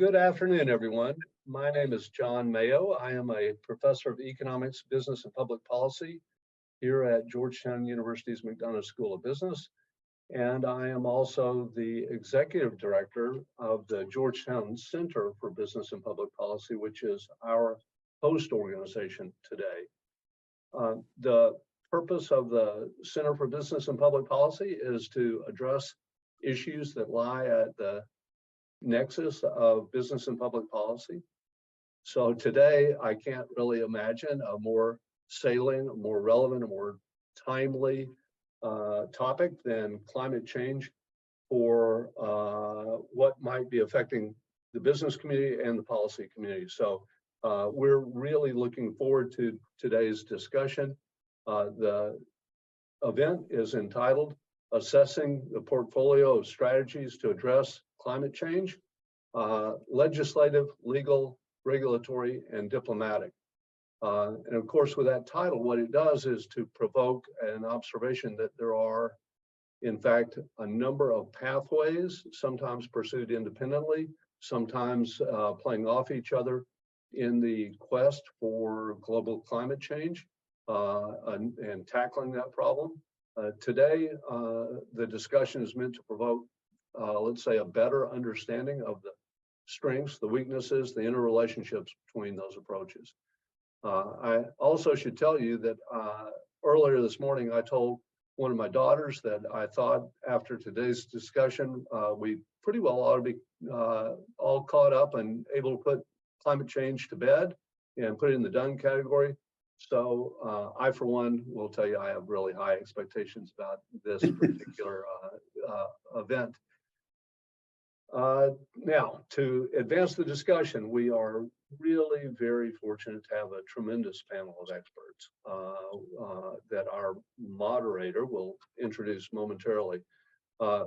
Good afternoon, everyone. My name is John Mayo. I am a professor of economics, business, and public policy here at Georgetown University's McDonough School of Business. And I am also the executive director of the Georgetown Center for Business and Public Policy, which is our host organization today. The purpose of the Center for Business and Public Policy is to address issues that lie at the nexus of business and public policy. So today, I can't really imagine a more salient, a more relevant, a more timely topic than climate change for what might be affecting the business community and the policy community. So we're really looking forward to today's discussion. The event is entitled Assessing the Portfolio of Strategies to Address Climate Change, Legislative, Legal, Regulatory, and Diplomatic. And of course, with that title, what it does is to provoke an observation that there are, in fact, a number of pathways, sometimes pursued independently, sometimes playing off each other in the quest for global climate change and tackling that problem. Today, the discussion is meant to provoke, let's say, a better understanding of the strengths, the weaknesses, the interrelationships between those approaches. I also should tell you that earlier this morning, I told one of my daughters that I thought after today's discussion, we pretty well ought to be all caught up and able to put climate change to bed and put it in the done category. So I, for one, will tell you I have really high expectations about this particular event. Now, to advance the discussion, we are really very fortunate to have a tremendous panel of experts that our moderator will introduce momentarily.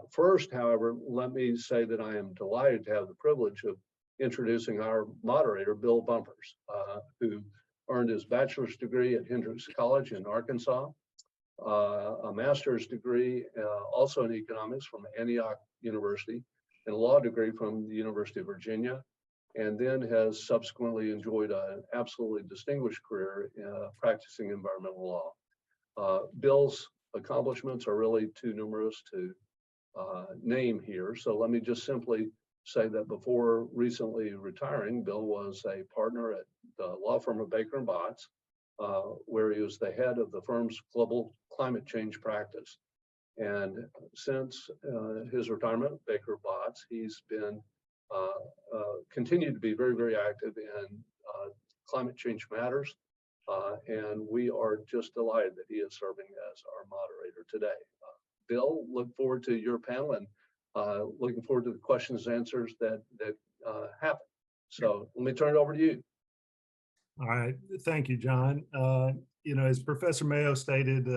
First, however, let me say that I am delighted to have the privilege of introducing our moderator, Bill Bumpers, who earned his bachelor's degree at Hendrix College in Arkansas, a master's degree also in economics from Antioch University, and a law degree from the University of Virginia, and then has subsequently enjoyed an absolutely distinguished career practicing environmental law. Bill's accomplishments are really too numerous to name here, so let me just simply say that before recently retiring, Bill was a partner at the law firm of Baker & Botts, where he was the head of the firm's global climate change practice. And since his retirement at Baker & Botts, he's been continued to be very, very active in climate change matters. And we are just delighted that he is serving as our moderator today. Bill, look forward to your panel and looking forward to the questions and answers that happen. So let me turn it over to you. All right, thank you, John. As Professor Mayo stated,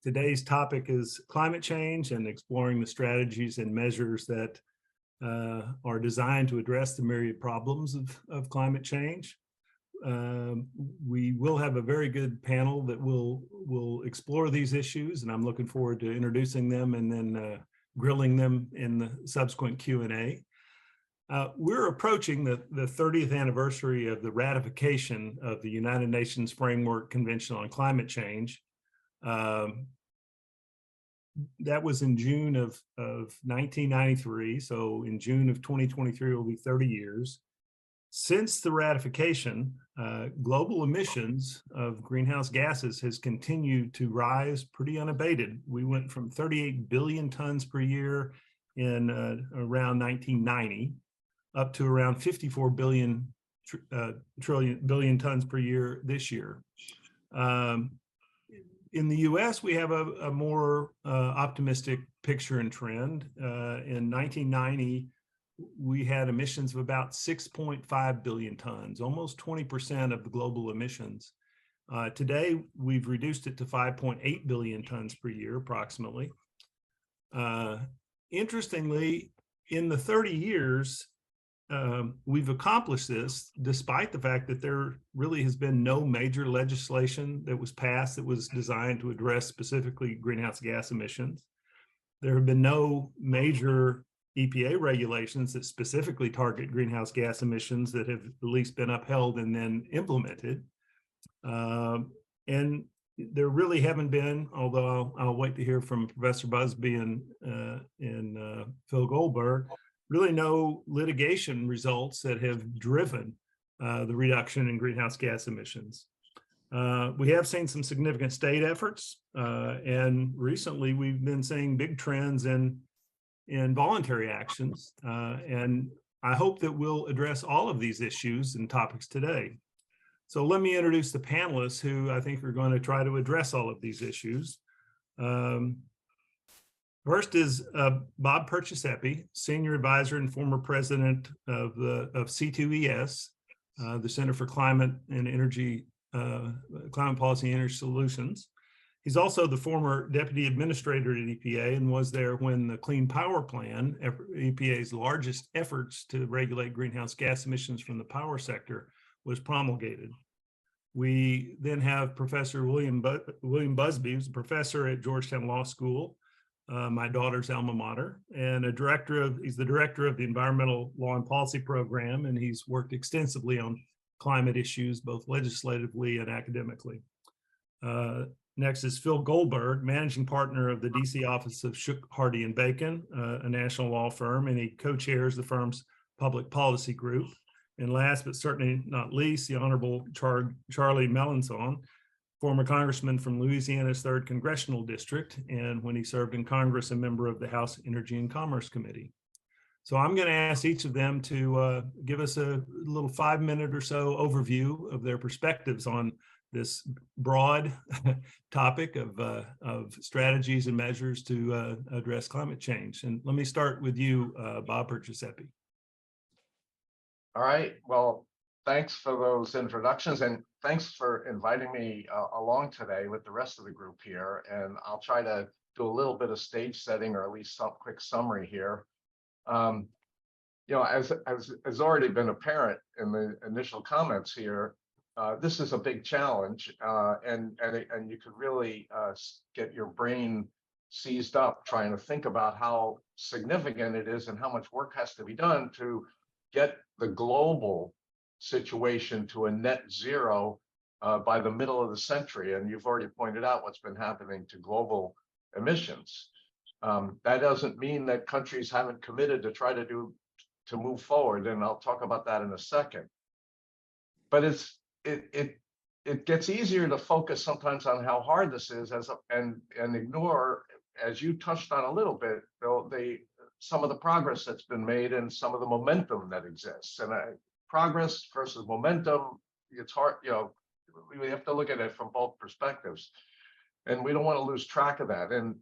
today's topic is climate change and exploring the strategies and measures that are designed to address the myriad problems of climate change. We will have a very good panel that will explore these issues, and I'm looking forward to introducing them and then grilling them in the subsequent Q&A. We're approaching the 30th anniversary of the ratification of the United Nations Framework Convention on Climate Change. That was in June of 1993, so in June of 2023 will be 30 years. Since the ratification, global emissions of greenhouse gases has continued to rise pretty unabated. We went from 38 billion tons per year in around 1990 up to around 54 billion tons per year this year. In the US, we have a more optimistic picture and trend. In 1990, we had emissions of about 6.5 billion tons, almost 20% of the global emissions. Today, we've reduced it to 5.8 billion tons per year, approximately. Interestingly, in the 30 years, we've accomplished this despite the fact that there really has been no major legislation that was passed that was designed to address specifically greenhouse gas emissions. There have been no major EPA regulations that specifically target greenhouse gas emissions that have at least been upheld and then implemented. And there really haven't been, although I'll wait to hear from Professor Busby and Phil Goldberg, really no litigation results that have driven the reduction in greenhouse gas emissions. We have seen some significant state efforts, and recently we've been seeing big trends in voluntary actions. And I hope that we'll address all of these issues and topics today. So let me introduce the panelists who I think are going to try to address all of these issues. First is Bob Perciasepe, Senior Advisor and former President of C2ES, the Center for Climate and Energy, Climate Policy and Energy Solutions. He's also the former Deputy Administrator at EPA and was there when the Clean Power Plan, EPA's largest efforts to regulate greenhouse gas emissions from the power sector, was promulgated. We then have Professor William Busby, who's a professor at Georgetown Law School, my daughter's alma mater, and he's the director of the Environmental Law and Policy Program, and he's worked extensively on climate issues, both legislatively and academically. Next is Phil Goldberg, managing partner of the DC office of Shook, Hardy and Bacon, a national law firm, and he co-chairs the firm's public policy group. And last but certainly not least, the Honorable Charlie Melanson, former congressman from Louisiana's 3rd Congressional District, and when he served in Congress, a member of the House Energy and Commerce Committee. So I'm going to ask each of them to give us a little 5-minute or so overview of their perspectives on this broad topic of strategies and measures to address climate change. And let me start with you, Bob Perciasepe. All right. Well, thanks for those introductions, and thanks for inviting me along today with the rest of the group here. And I'll try to do a little bit of stage setting, or at least some quick summary here. You know, as has already been apparent in the initial comments here, this is a big challenge, and you could really get your brain seized up trying to think about how significant it is and how much work has to be done to get the global situation to a net zero by the middle of the century. And you've already pointed out what's been happening to global emissions. That doesn't mean that countries haven't committed to try to move forward, and I'll talk about that in a second. But it gets easier to focus sometimes on how hard this is and ignore, as you touched on a little bit, some of the progress that's been made and some of the momentum that exists. And progress versus momentum, it's hard, you know, we have to look at it from both perspectives, and we don't want to lose track of that. And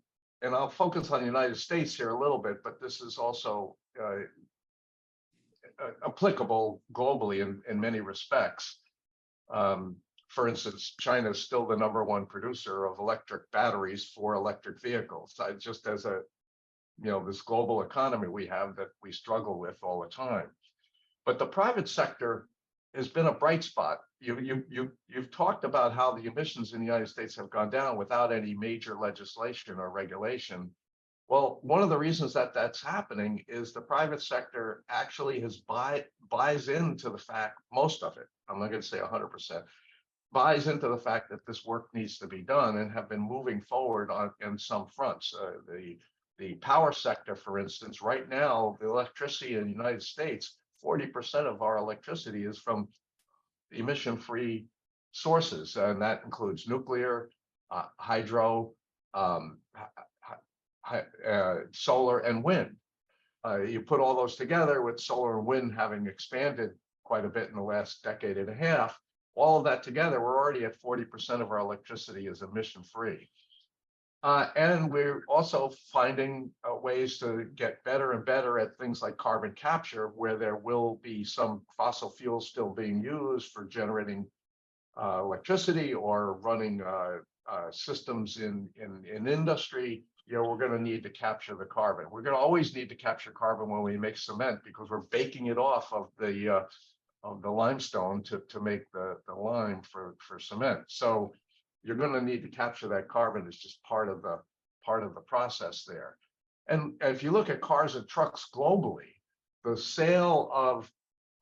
I'll focus on the United States here a little bit, but this is also applicable globally in many respects. For instance, China is still the #1 producer of electric batteries for electric vehicles. Just as this global economy we have that we struggle with all the time. But the private sector has been a bright spot. You've talked about how the emissions in the United States have gone down without any major legislation or regulation. Well, one of the reasons that that's happening is the private sector actually buys into the fact, most of it, I'm not going to say 100%, buys into the fact that this work needs to be done, and have been moving forward in some fronts. The power sector, for instance, right now, the electricity in the United States, 40% of our electricity is from emission-free sources, and that includes nuclear, hydro, solar, and wind. You put all those together, with solar and wind having expanded quite a bit in the last decade and a half, all of that together, we're already at 40% of our electricity is emission-free. And we're also finding ways to get better and better at things like carbon capture, where there will be some fossil fuels still being used for generating electricity or running systems in industry. You know, we're going to need to capture the carbon. We're going to always need to capture carbon when we make cement, because we're baking it off of the limestone to make the lime for cement. So you're going to need to capture that carbon. It's just part of the process there. And if you look at cars and trucks globally, the sale of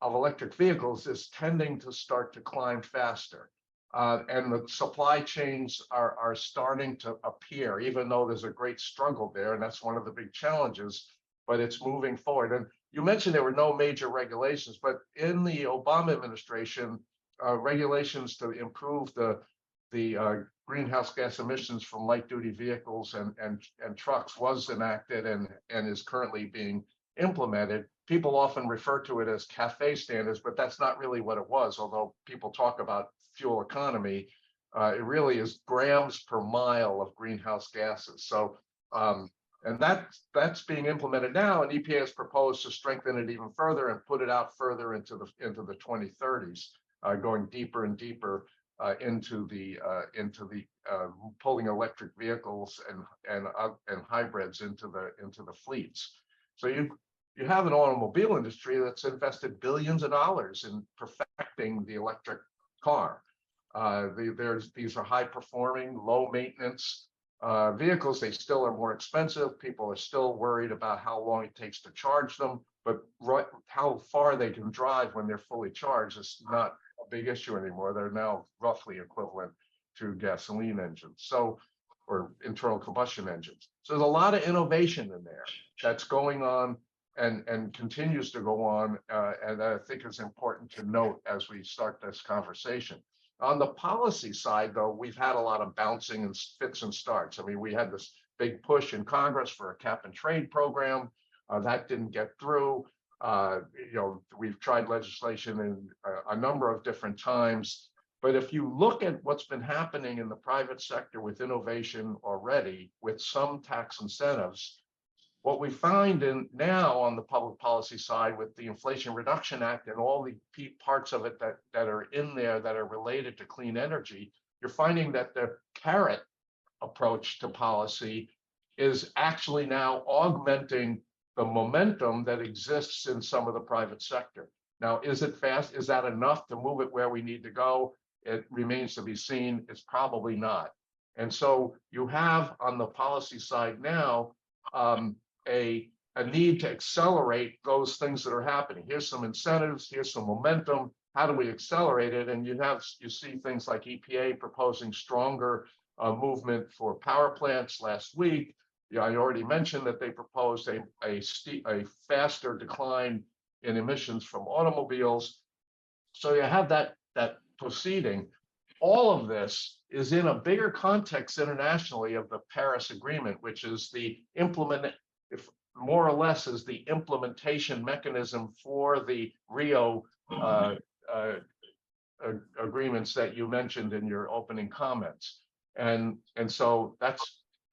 electric vehicles is tending to start to climb faster. And the supply chains are starting to appear, even though there's a great struggle there, and that's one of the big challenges, but it's moving forward. And you mentioned there were no major regulations, but in the Obama administration, regulations to improve the greenhouse gas emissions from light duty vehicles and trucks was enacted and is currently being implemented. People often refer to it as CAFE standards, but that's not really what it was. Although people talk about fuel economy, it really is grams per mile of greenhouse gases. So, and that's being implemented now, and EPA has proposed to strengthen it even further and put it out further into the 2030s, going deeper and deeper into the pulling electric vehicles and hybrids into the fleets. So you have an automobile industry that's invested billions of dollars in perfecting the electric car. These are high performing, low maintenance vehicles. They still are more expensive. People are still worried about how long it takes to charge them, but how far they can drive when they're fully charged is not a big issue anymore. They're now roughly equivalent to gasoline engines, so, or internal combustion engines. So there's a lot of innovation in there that's going on and continues to go on, and I think it's important to note as we start this conversation. On the policy side, though, we've had a lot of bouncing and fits and starts. I mean, we had this big push in Congress for a cap and trade program. That didn't get through. We've tried legislation in a number of different times. But if you look at what's been happening in the private sector with innovation already, with some tax incentives, what we find now on the public policy side with the Inflation Reduction Act and all the parts of it that are in there that are related to clean energy, you're finding that the carrot approach to policy is actually now augmenting the momentum that exists in some of the private sector. Now, is it fast? Is that enough to move it where we need to go? It remains to be seen. It's probably not. And so you have on the policy side now, a need to accelerate those things that are happening. Here's some incentives, here's some momentum. How do we accelerate it? And you see things like EPA proposing stronger movement for power plants last week. Yeah, I already mentioned that they proposed a faster decline in emissions from automobiles. So you have that proceeding. All of this is in a bigger context internationally of the Paris Agreement, which is more or less is the implementation mechanism for the Rio agreements that you mentioned in your opening comments. And so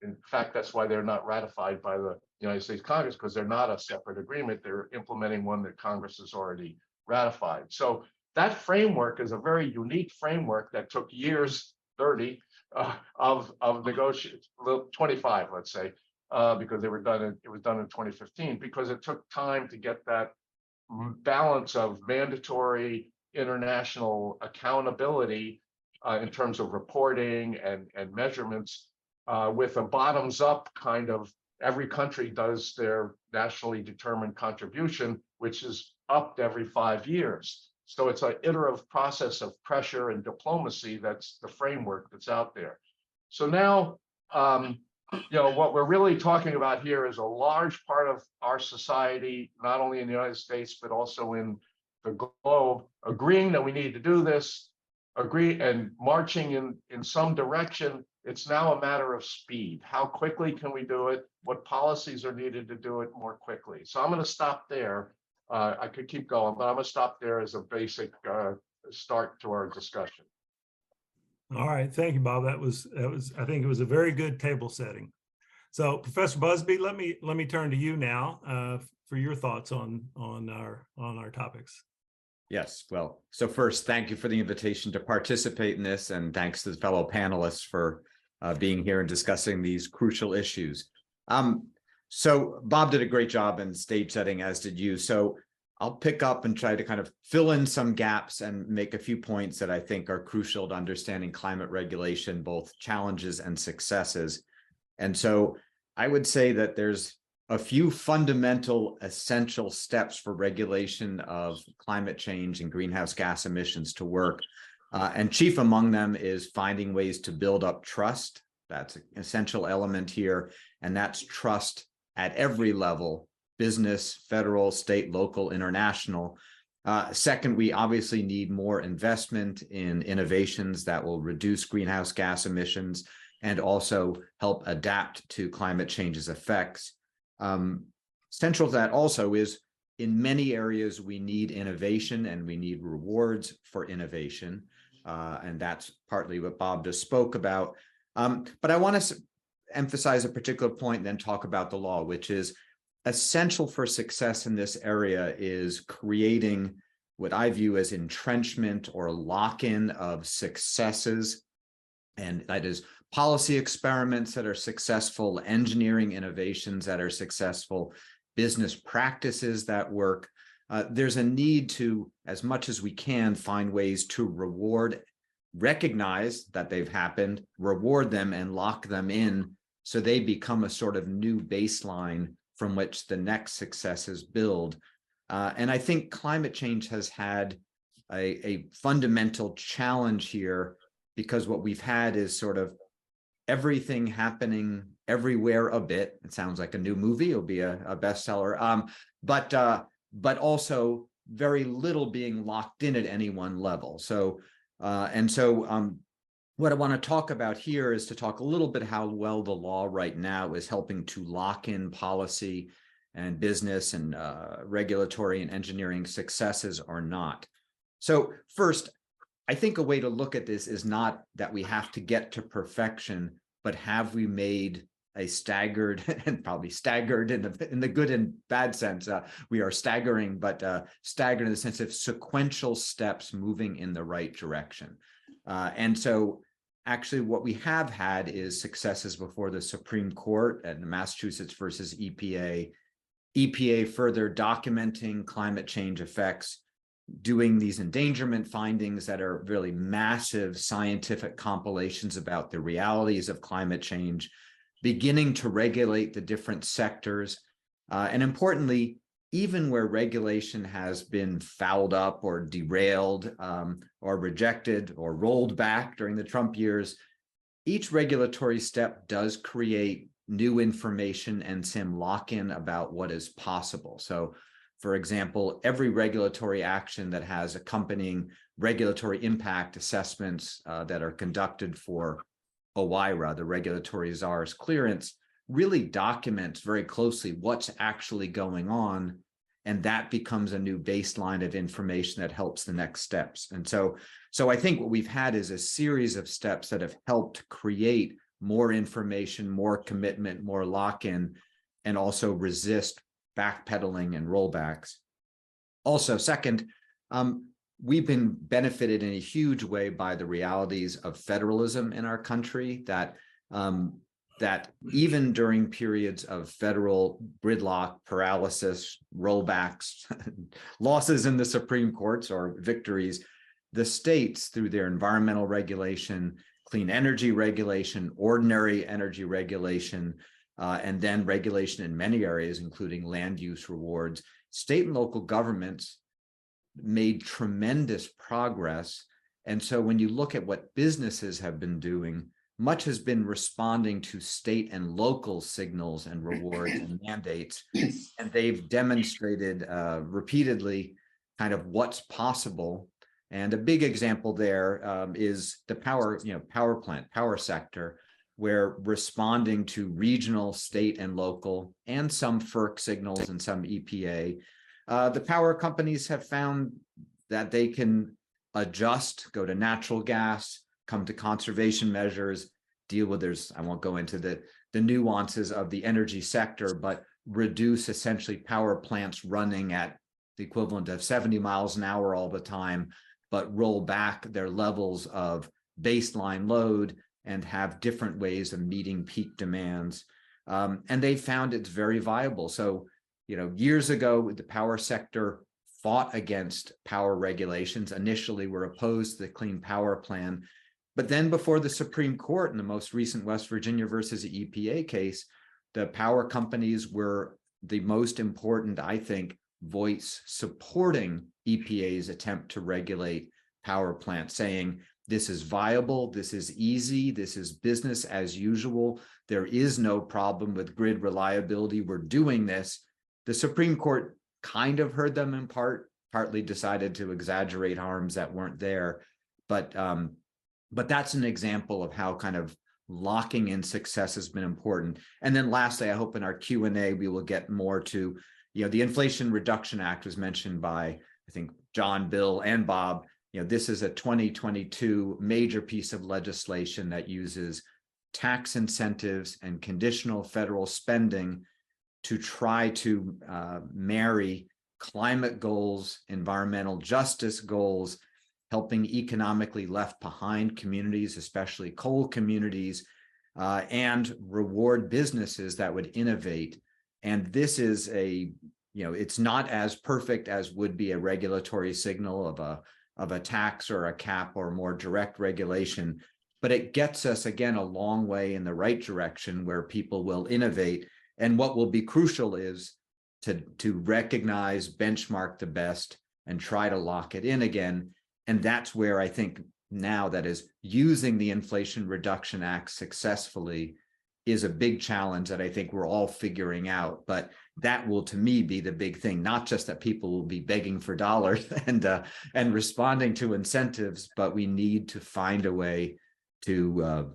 in fact, that's why they're not ratified by the United States Congress, because they're not a separate agreement. They're implementing one that Congress has already ratified. So that framework is a very unique framework that took years, 30 of negotiations, 25, let's say, because it was done in 2015, because it took time to get that balance of mandatory international accountability in terms of reporting and measurements with a bottoms up kind of every country does their nationally determined contribution, which is upped every 5 years. So it's an iterative process of pressure and diplomacy. That's the framework that's out there. So now, what we're really talking about here is a large part of our society, not only in the United States, but also in the globe, agreeing that we need to do this, and marching in some direction. It's now a matter of speed. How quickly can we do it? What policies are needed to do it more quickly? So I'm going to stop there. I could keep going, but I'm going to stop there as a basic start to our discussion. All right, thank you, Bob. That was I think it was a very good table setting. So, Professor Busby, let me turn to you now for your thoughts on our topics. Yes, well, so first, thank you for the invitation to participate in this, and thanks to the fellow panelists for being here and discussing these crucial issues. So Bob did a great job in stage setting, as did you. So I'll pick up and try to kind of fill in some gaps and make a few points that I think are crucial to understanding climate regulation, both challenges and successes. And so I would say that there's a few fundamental essential steps for regulation of climate change and greenhouse gas emissions to work. And chief among them is finding ways to build up trust. That's an essential element here. And that's trust at every level: business, federal, state, local, international. Second, we obviously need more investment in innovations that will reduce greenhouse gas emissions and also help adapt to climate change's effects. Central to that also is, in many areas, we need innovation and we need rewards for innovation. And that's partly what Bob just spoke about. But I want to emphasize a particular point and then talk about the law, which is essential for success in this area is creating what I view as entrenchment or lock-in of successes. And that is policy experiments that are successful, engineering innovations that are successful, business practices that work. There's a need to, as much as we can, find ways to reward, recognize that they've happened, reward them, and lock them in so they become a sort of new baseline from which the next successes build. And I think climate change has had a fundamental challenge here, because what we've had is sort of everything happening everywhere a bit. It sounds like a new movie. It'll be a bestseller. But also very little being locked in at any one level. So what I want to talk about here is to talk a little bit how well the law right now is helping to lock in policy and business and regulatory and engineering successes or not. So first, I think a way to look at this is not that we have to get to perfection, but have we made a staggered, and probably staggered in the good and bad sense. We are staggering, but staggered in the sense of sequential steps moving in the right direction. And so actually what we have had is successes before the Supreme Court and Massachusetts versus EPA. EPA further documenting climate change effects, doing these endangerment findings that are really massive scientific compilations about the realities of climate change, beginning to regulate the different sectors. And importantly, even where regulation has been fouled up or derailed or rejected or rolled back during the Trump years, each regulatory step does create new information and some lock-in about what is possible. So, for example, every regulatory action that has accompanying regulatory impact assessments that are conducted for OIRA, the regulatory czar's clearance, really documents very closely what's actually going on, and that becomes a new baseline of information that helps the next steps. And so I think what we've had is a series of steps that have helped create more information, more commitment, more lock-in, and also resist backpedaling and rollbacks. Also, second, we've been benefited in a huge way by the realities of federalism in our country, that even during periods of federal gridlock, paralysis, rollbacks, losses in the Supreme Courts or victories, the states, through their environmental regulation, clean energy regulation, ordinary energy regulation, and then regulation in many areas, including land use rewards, state and local governments made tremendous progress. And so when you look at what businesses have been doing, much has been responding to state and local signals and rewards and mandates. And they've demonstrated repeatedly kind of what's possible. And a big example there is the power sector, where responding to regional, state, and local, and some FERC signals and some EPA, the power companies have found that they can adjust, go to natural gas, come to conservation measures, deal with I won't go into the nuances of the energy sector, but reduce essentially power plants running at the equivalent of 70 miles an hour all the time, but roll back their levels of baseline load and have different ways of meeting peak demands. And they found it's very viable. So, years ago, the power sector fought against power regulations, initially were opposed to the Clean Power Plan. But then before the Supreme Court in the most recent West Virginia versus EPA case, the power companies were the most important, I think, voice supporting EPA's attempt to regulate power plants, saying this is viable, this is easy, this is business as usual. There is no problem with grid reliability. We're doing this. The Supreme Court kind of heard them in part, partly decided to exaggerate harms that weren't there. But that's an example of how kind of locking in success has been important. And then lastly, I hope in our Q&A, we will get more to, the Inflation Reduction Act was mentioned by, I think, John, Bill, and Bob. This is a 2022 major piece of legislation that uses tax incentives and conditional federal spending to try to marry climate goals, environmental justice goals, helping economically left behind communities, especially coal communities, and reward businesses that would innovate. And this is it's not as perfect as would be a regulatory signal of a tax or a cap or more direct regulation, but it gets us, again, a long way in the right direction where people will innovate. And what will be crucial is to recognize, benchmark the best, and try to lock it in again. And that's where I think now, that is, using the Inflation Reduction Act successfully is a big challenge that I think we're all figuring out. But that will, to me, be the big thing, not just that people will be begging for dollars and responding to incentives, but we need to find a way to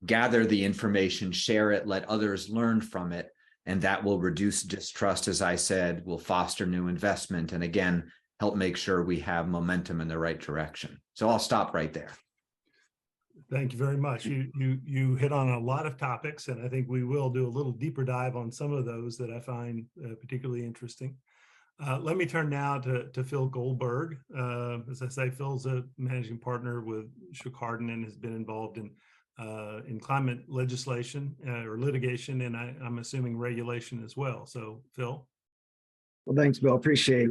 gather the information, share it, let others learn from it. And that will reduce distrust, as I said, will foster new investment, and again, help make sure we have momentum in the right direction. So I'll stop right there. Thank you very much. You hit on a lot of topics, and I think we will do a little deeper dive on some of those that I find particularly interesting. Let me turn now to Phil Goldberg. As I say, Phil's a managing partner with Shook Harden and has been involved in climate legislation or litigation, and I'm assuming regulation as well. So, Phil. Well, thanks, Bill. Appreciate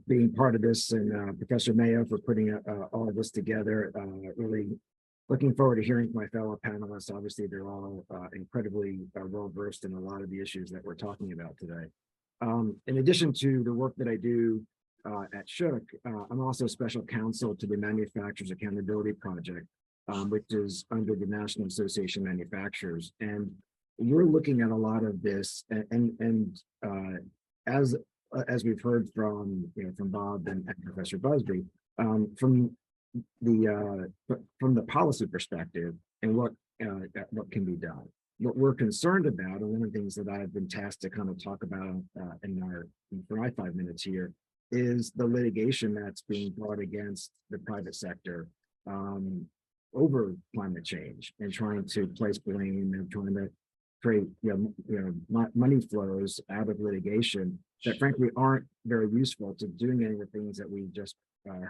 being part of this, and Professor Mayo for putting all of this together. Really looking forward to hearing from my fellow panelists. Obviously, they're all incredibly well-versed in a lot of the issues that we're talking about today. In addition to the work that I do at Shook, I'm also special counsel to the Manufacturers Accountability Project, which is under the National Association of Manufacturers. And we're looking at a lot of this, and as we've heard from Bob and Professor Busby, from the policy perspective and what can be done. What we're concerned about, and one of the things that I've been tasked to kind of talk about for my 5 minutes here, is the litigation that's being brought against the private sector over climate change, and trying to place blame and trying to create money flows out of litigation that frankly aren't very useful to doing any of the things that we just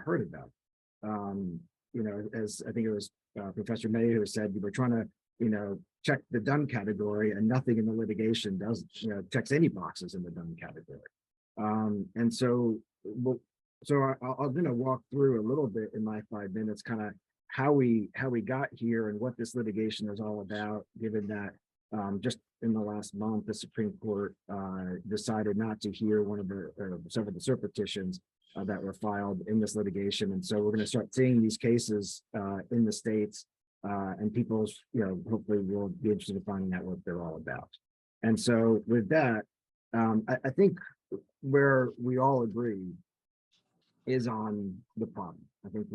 heard about. As I think it was Professor May who said, we're trying to check the done category, and nothing in the litigation does checks any boxes in the done category. And so I'm going to walk through a little bit in my 5 minutes, kind of how we got here and what this litigation is all about, given that just in the last month, the Supreme Court decided not to hear one of the several of the cert petitions that were filed in this litigation. And so we're going to start seeing these cases in the states, and people, hopefully will be interested in finding out what they're all about. And so with that, I think where we all agree is on the problem. I think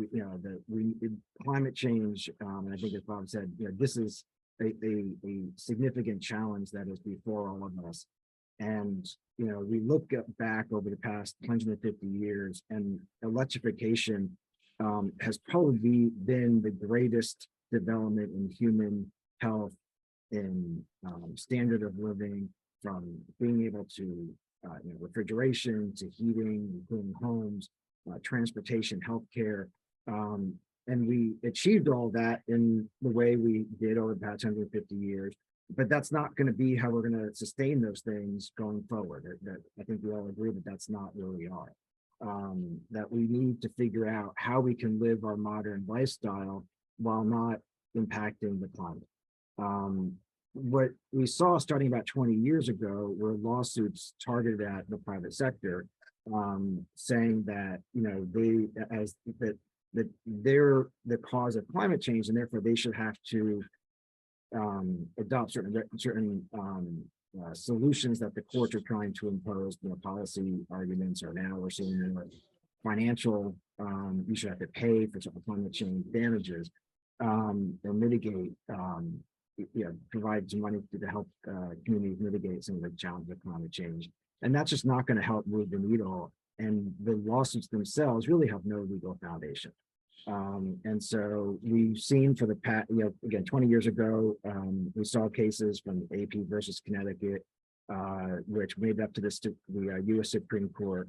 climate change, and I think as Bob said, this is a significant challenge that is before all of us. And we look back over the past 150 years, and electrification has probably been the greatest development in human health, in standard of living, from being able to refrigeration to heating, cooling homes, transportation, healthcare. And we achieved all that in the way we did over the past 150 years. But that's not going to be how we're going to sustain those things going forward. I think we all agree that that's not where we are. That we need to figure out how we can live our modern lifestyle while not impacting the climate. what we saw starting about 20 years ago were lawsuits targeted at the private sector, saying that, you know, that they're the cause of climate change, and therefore they should have to adopt certain solutions that the courts are trying to impose. You know, policy arguments are now we're seeing more financial. You should have to pay for some climate change damages, or mitigate. Provide some money to help communities mitigate some of the challenges of climate change, and that's just not going to help move the needle. And the lawsuits themselves really have no legal foundation. And so we've seen for the past, you know, again, 20 years ago, we saw cases from AP versus Connecticut, which made up to the U.S. Supreme Court.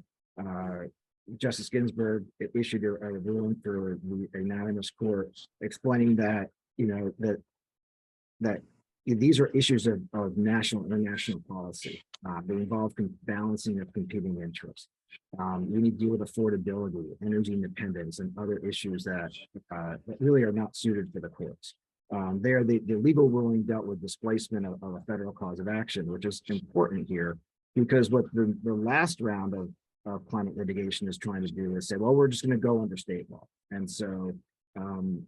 Justice Ginsburg issued a ruling for the unanimous court explaining that, you know, that these are issues of national and international policy. They involve balancing of competing interests. We need to deal with affordability, energy independence, and other issues that really are not suited for the courts. There, the legal ruling dealt with displacement of a federal cause of action, which is important here, because what the last round of climate litigation is trying to do is say, well, we're just going to go under state law. And so,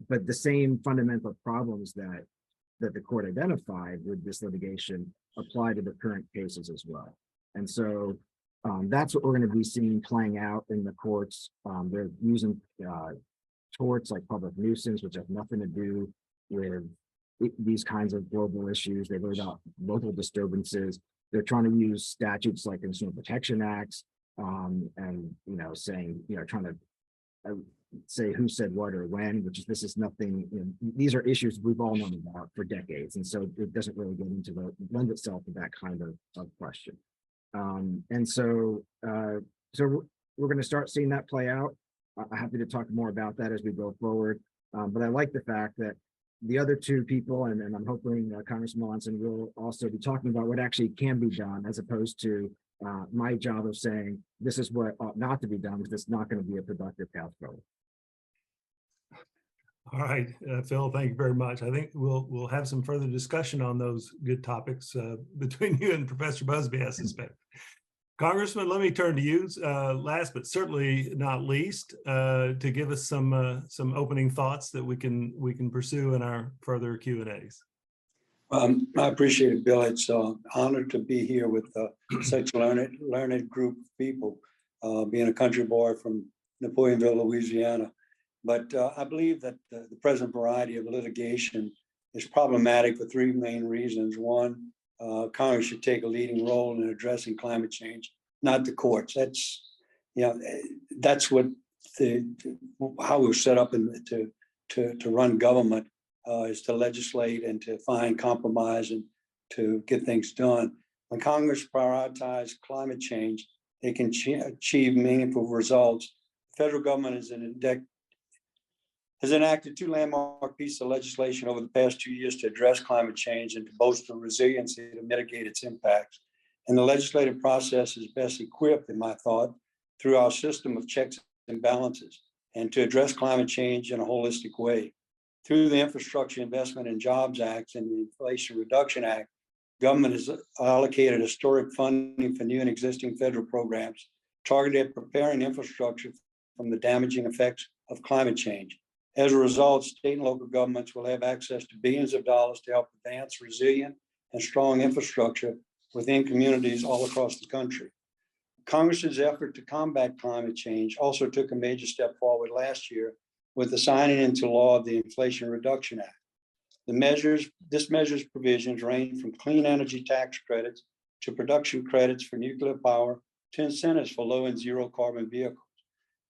but the same fundamental problems that the court identified with this litigation apply to the current cases as well. And so that's what we're going to be seeing playing out in the courts. They're using torts like public nuisance, which have nothing to do with these kinds of global issues. They wrote out local disturbances. They're trying to use statutes like Consumer Protection Acts, and, you know, saying, you know, trying to say who said what or when, which is, this is nothing, you know, these are issues we've all known about for decades. And so it doesn't really get into lend itself to that kind of question. And so we're going to start seeing that play out. I'm happy to talk more about that as we go forward. But I like the fact that the other two people, and I'm hoping Congressman Melanson will also be talking about what actually can be done, as opposed to my job of saying this is what ought not to be done, because it's not going to be a productive path forward. All right, Phil, thank you very much. I think we'll have some further discussion on those good topics between you and Professor Busby, I suspect. Congressman, let me turn to you last, but certainly not least, to give us some opening thoughts that we can pursue in our further Q&As. I appreciate it, Bill. It's an honor to be here with such learned group of people, being a country boy from Napoleonville, Louisiana. But I believe that the present variety of litigation is problematic for three main reasons. One, Congress should take a leading role in addressing climate change, not the courts. That's, you know, that's what how we're set up to run government, is to legislate and to find compromise and to get things done. When Congress prioritizes climate change, they can achieve meaningful results. The federal government has enacted two landmark pieces of legislation over the past 2 years to address climate change and to bolster resiliency to mitigate its impacts. And the legislative process is best equipped, in my thought, through our system of checks and balances, and to address climate change in a holistic way. Through the Infrastructure Investment and Jobs Act and the Inflation Reduction Act, government has allocated historic funding for new and existing federal programs targeted at preparing infrastructure from the damaging effects of climate change. As a result, state and local governments will have access to billions of dollars to help advance resilient and strong infrastructure within communities all across the country. Congress's effort to combat climate change also took a major step forward last year with the signing into law of the Inflation Reduction Act. This measure's provisions range from clean energy tax credits to production credits for nuclear power to incentives for low and zero carbon vehicles.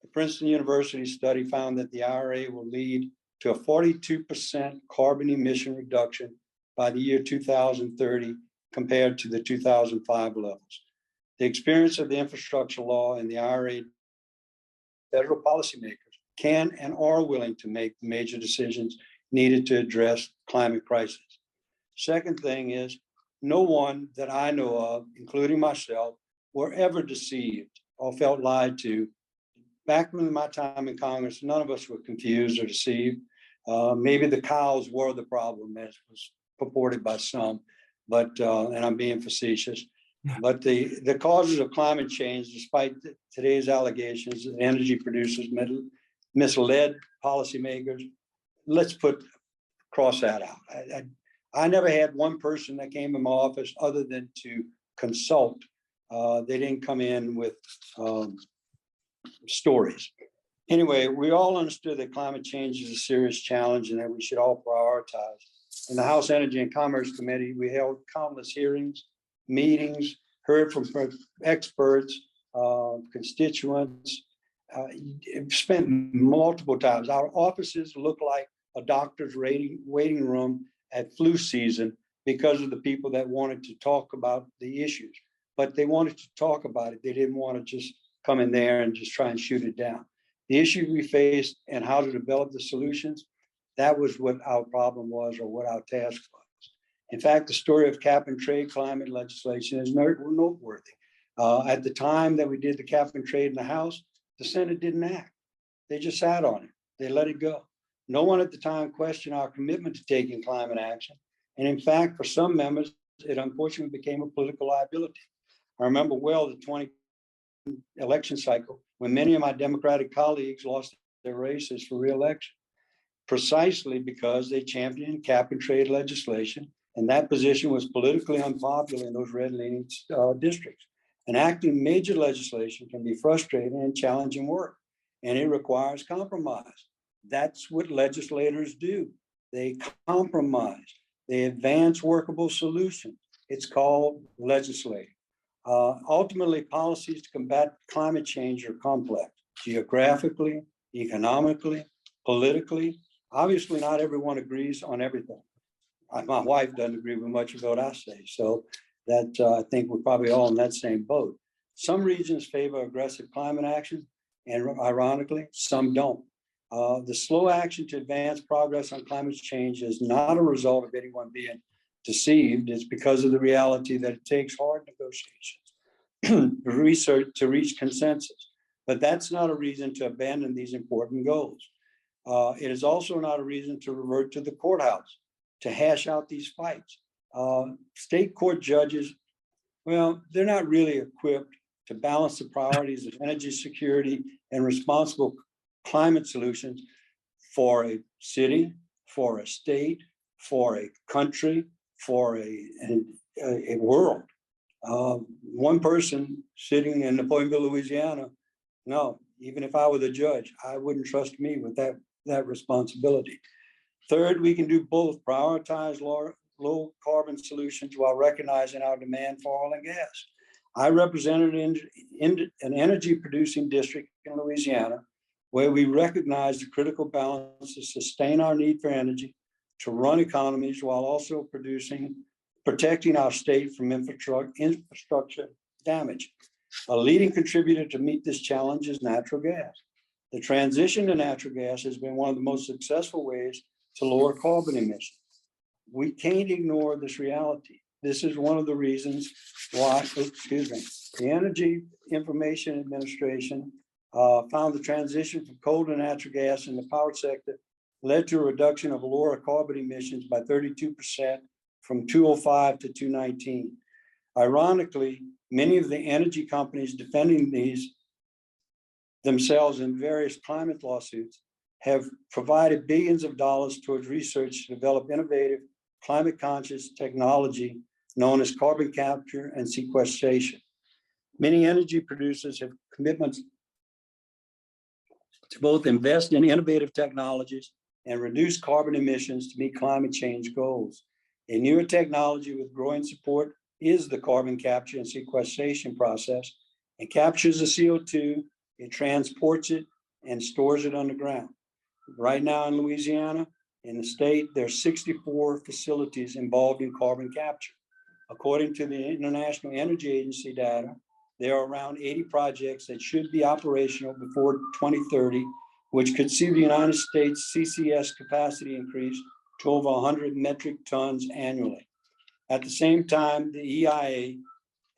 The Princeton University study found that the IRA will lead to a 42% carbon emission reduction by the year 2030 compared to the 2005 levels. The experience of the infrastructure law and the IRA, federal policymakers can and are willing to make the major decisions needed to address climate crisis. Second thing is, no one that I know of, including myself, were ever deceived or felt lied to. Back in my time in Congress, none of us were confused or deceived. Maybe the cows were the problem, as was purported by some, but, and I'm being facetious. But the causes of climate change, despite today's allegations that energy producers misled policymakers, let's cross that out. I never had one person that came in my office other than to consult. They didn't come in with stories. Anyway, we all understood that climate change is a serious challenge and that we should all prioritize. In the House Energy and Commerce Committee, we held countless hearings, meetings, heard from experts, constituents, spent multiple times. Our offices look like a doctor's waiting room at flu season because of the people that wanted to talk about the issues. But they wanted to talk about it. They didn't want to just come in there and just try and shoot it down. The issue we faced and how to develop the solutions, that was what our problem was or what our task was. In fact, the story of cap and trade climate legislation is noteworthy. At the time that we did the cap and trade in the House, the Senate didn't act. They just sat on it. They let it go. No one at the time questioned our commitment to taking climate action. And in fact, for some members, it unfortunately became a political liability. I remember well the 20 election cycle when many of my Democratic colleagues lost their races for re-election, precisely because they championed cap and trade legislation, and that position was politically unpopular in those red-leaning districts. Enacting major legislation can be frustrating and challenging work, and it requires compromise. That's what legislators do. They compromise. They advance workable solutions. It's called legislating. Ultimately, policies to combat climate change are complex, geographically, economically, politically. Obviously, not everyone agrees on everything. My wife doesn't agree with much of what I say, so that I think we're probably all in that same boat. Some regions favor aggressive climate action, and ironically, some don't. The slow action to advance progress on climate change is not a result of anyone being deceived. It's because of the reality that it takes hard negotiations, research to reach consensus. But that's not a reason to abandon these important goals. It is also not a reason to revert to the courthouse to hash out these fights. State court judges, well, they're not really equipped to balance the priorities of energy security and responsible climate solutions for a city, for a state, for a country, for a world. One person sitting in Napoleonville, Louisiana, no, even if I were the judge, I wouldn't trust me with that responsibility. Third, we can do both, prioritize low carbon solutions while recognizing our demand for oil and gas. I represented in an energy producing district in Louisiana where we recognize the critical balance to sustain our need for energy, to run economies while also protecting our state from infrastructure damage. A leading contributor to meet this challenge is natural gas. The transition to natural gas has been one of the most successful ways to lower carbon emissions. We can't ignore this reality. This is one of the reasons why, the Energy Information Administration found the transition from coal to natural gas in the power sector led to a reduction of lower carbon emissions by 32% from 2005 to 2019. Ironically, many of the energy companies defending themselves in various climate lawsuits have provided billions of dollars towards research to develop innovative climate conscious technology known as carbon capture and sequestration. Many energy producers have commitments to both invest in innovative technologies and reduce carbon emissions to meet climate change goals. A newer technology with growing support is the carbon capture and sequestration process. It captures the CO2, it transports it, and stores it underground. Right now in Louisiana, in the state, there are 64 facilities involved in carbon capture. According to the International Energy Agency data, there are around 80 projects that should be operational before 2030, which could see the United States CCS capacity increase to over 100 metric tons annually. At the same time, the EIA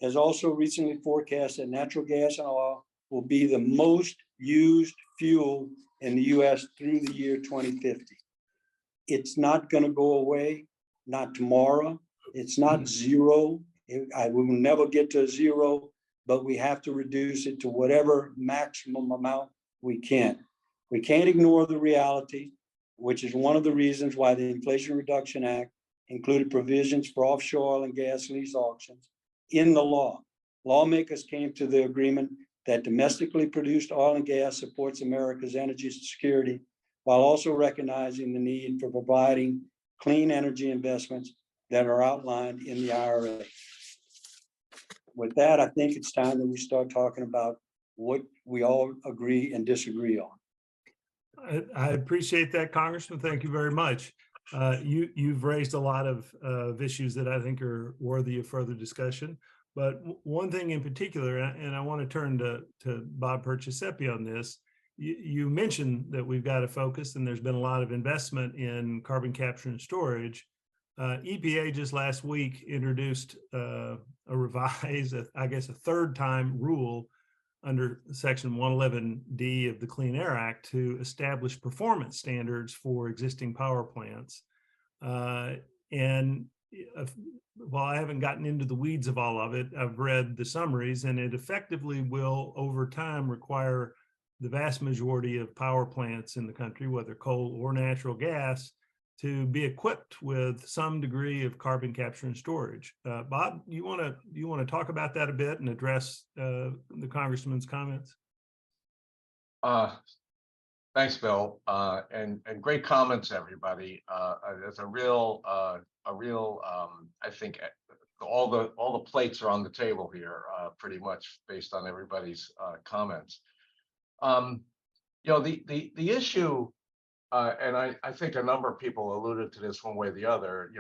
has also recently forecast that natural gas and oil will be the most used fuel in the US through the year 2050. It's not going to go away, not tomorrow, It's not zero. We will never get to zero, but we have to reduce it to whatever maximum amount we can. We can't ignore the reality, which is one of the reasons why the Inflation Reduction Act included provisions for offshore oil and gas lease auctions in the law. Lawmakers came to the agreement that domestically produced oil and gas supports America's energy security, while also recognizing the need for providing clean energy investments that are outlined in the IRA. With that, I think it's time that we start talking about what we all agree and disagree on. I appreciate that, Congressman. Thank you very much. You've raised a lot of issues that I think are worthy of further discussion. But one thing in particular, and I want to turn to Bob Perciasepe on this, you mentioned that we've got to focus, and there's been a lot of investment in carbon capture and storage. EPA just last week introduced a revised, I guess, a third time rule under Section 111D of the Clean Air Act to establish performance standards for existing power plants. And while I haven't gotten into the weeds of all of it, I've read the summaries, and it effectively will, over time, require the vast majority of power plants in the country, whether coal or natural gas, to be equipped with some degree of carbon capture and storage. Bob, you want to talk about that a bit and address the congressman's comments? Thanks, Bill, and great comments, everybody. There's a real, I think all the plates are on the table here, pretty much based on everybody's comments. The issue, and I think a number of people alluded to this one way or the other.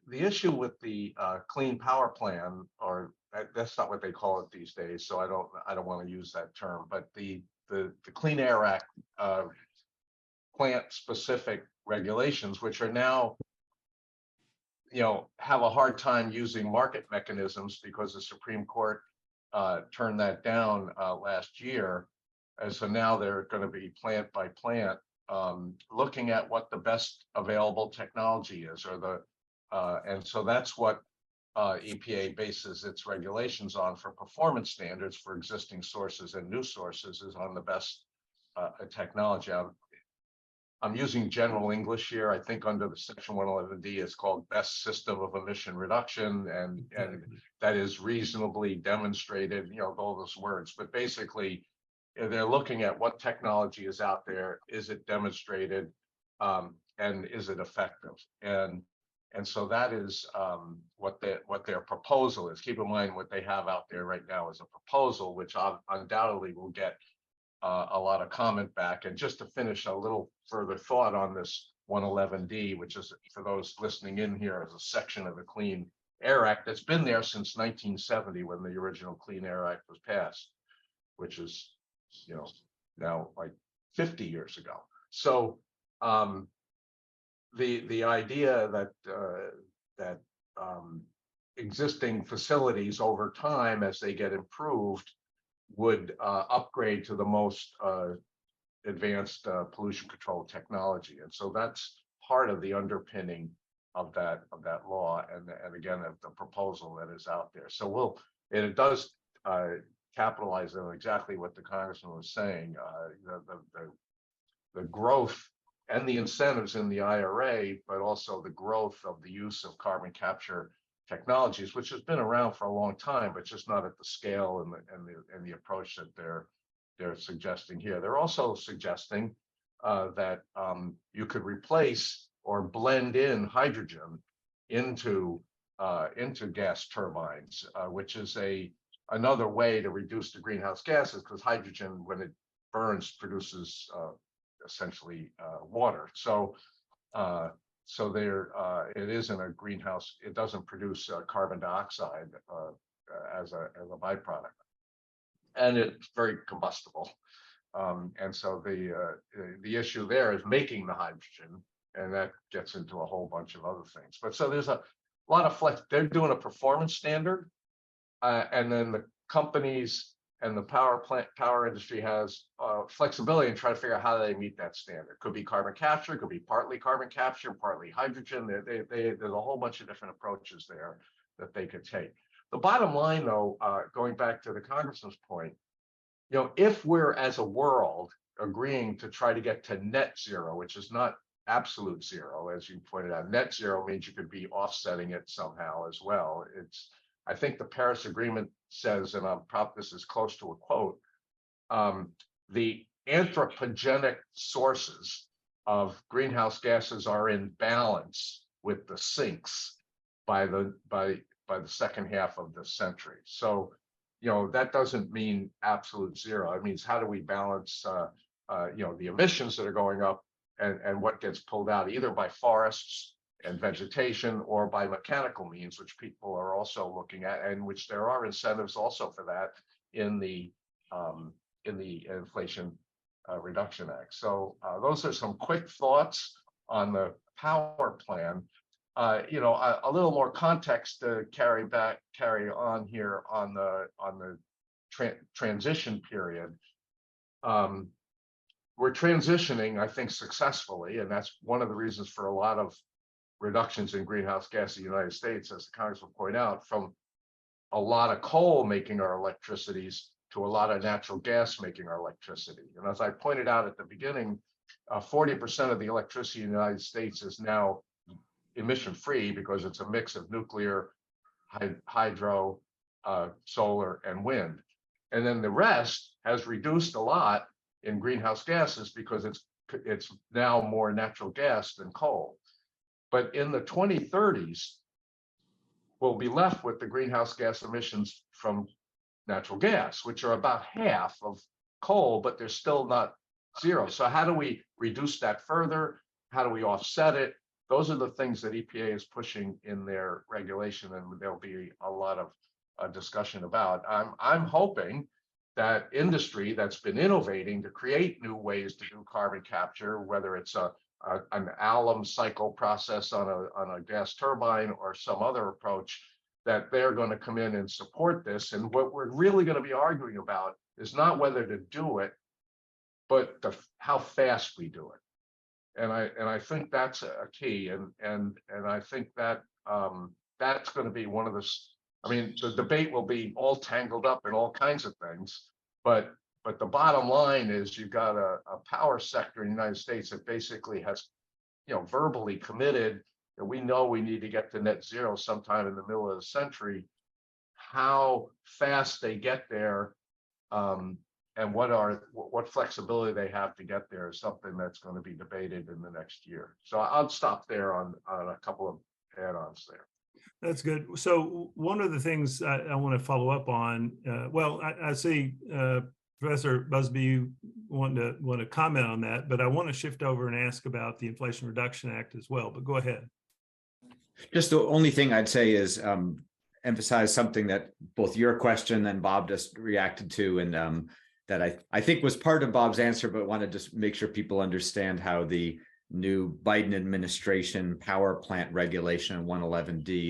The issue with the Clean Power Plan, or that's not what they call it these days, so I don't want to use that term, but the Clean Air Act plant-specific regulations, which are now, have a hard time using market mechanisms because the Supreme Court turned that down last year. And so now they're going to be plant by plant, looking at what the best available technology is, and so that's what EPA bases its regulations on for performance standards for existing sources and new sources, is on the best technology. I'm using general English here. I think under the Section 111D, it's called best system of emission reduction, and that is reasonably demonstrated, all those words. But basically, they're looking at what technology is out there, is it demonstrated, and is it effective? And so that is what their proposal is. Keep in mind what they have out there right now is a proposal, which undoubtedly will get a lot of comment back. And just to finish a little further thought on this 111D, which is, for those listening in here, is a section of the Clean Air Act that's been there since 1970 when the original Clean Air Act was passed, which is, now like 50 years ago. So the idea that existing facilities over time, as they get improved, would upgrade to the most advanced pollution control technology, and so that's part of the underpinning of that law, and again of the proposal that is out there. So it does capitalize on exactly what the congressman was saying. The growth and the incentives in the IRA, but also the growth of the use of carbon capture technologies, which has been around for a long time, but just not at the scale and the approach that they're suggesting here. They're also suggesting that you could replace or blend in hydrogen into gas turbines, which is another way to reduce the greenhouse gases, because hydrogen, when it burns, produces essentially water. So it isn't a greenhouse. It doesn't produce carbon dioxide as a byproduct, and it's very combustible. And so the issue there is making the hydrogen, and that gets into a whole bunch of other things. But so there's a lot of flex. They're doing a performance standard, and then the companies and the power industry has flexibility and try to figure out how they meet that standard. Could be carbon capture, could be partly carbon capture, partly hydrogen. There's a whole bunch of different approaches there that they could take. The bottom line, though, going back to the congressman's point, if we're as a world agreeing to try to get to net zero, which is not absolute zero, as you pointed out, net zero means you could be offsetting it somehow as well. I think the Paris Agreement says, and this is close to a quote, the anthropogenic sources of greenhouse gases are in balance with the sinks by the second half of the century. So, that doesn't mean absolute zero. It means how do we balance, the emissions that are going up and what gets pulled out either by forests and vegetation or by mechanical means, which people are also looking at, and which there are incentives also for that in the Inflation Reduction Act. So those are some quick thoughts on the power plan. A little more context to carry on here on the transition period. We're transitioning, I think, successfully, and that's one of the reasons for a lot of reductions in greenhouse gas in the United States, as the Congress will point out, from a lot of coal making our electricities to a lot of natural gas making our electricity. And as I pointed out at the beginning, 40% of the electricity in the United States is now emission-free because it's a mix of nuclear, hydro, solar, and wind. And then the rest has reduced a lot in greenhouse gases because it's now more natural gas than coal. But in the 2030s, we'll be left with the greenhouse gas emissions from natural gas, which are about half of coal, but they're still not zero. So how do we reduce that further? How do we offset it? Those are the things that EPA is pushing in their regulation, and there'll be a lot of discussion about. I'm hoping that industry that's been innovating to create new ways to do carbon capture, whether it's an alum cycle process on a gas turbine or some other approach, that they're going to come in and support this. And what we're really going to be arguing about is not whether to do it, but how fast we do it. And I think that's a key. And I think that that's going to be one of the. I mean, the debate will be all tangled up in all kinds of things, but the bottom line is you've got a power sector in the United States that basically has, verbally committed that we know we need to get to net zero sometime in the middle of the century. How fast they get there, and what flexibility they have to get there is something that's going to be debated in the next year. So I'll stop there on a couple of add-ons there. That's good. So one of the things I want to follow up on, I see Professor Busby, you want to comment on that, but I want to shift over and ask about the Inflation Reduction Act as well, but go ahead. Just the only thing I'd say is emphasize something that both your question and Bob just reacted to, and that I think was part of Bob's answer, but want to just make sure people understand how the new Biden administration power plant regulation 111D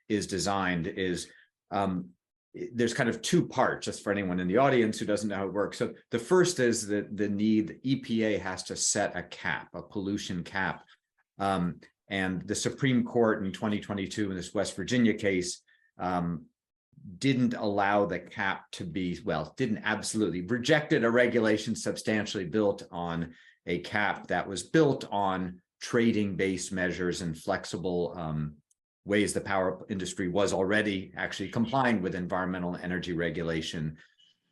is designed. There's kind of two parts, just for anyone in the audience who doesn't know how it works. So the first is that the EPA has to set a cap, a pollution cap. And the Supreme Court in 2022 in this West Virginia case didn't allow the cap to be, rejected a regulation substantially built on a cap that was built on trading-based measures and flexible ways the power industry was already actually complying with environmental and energy regulation.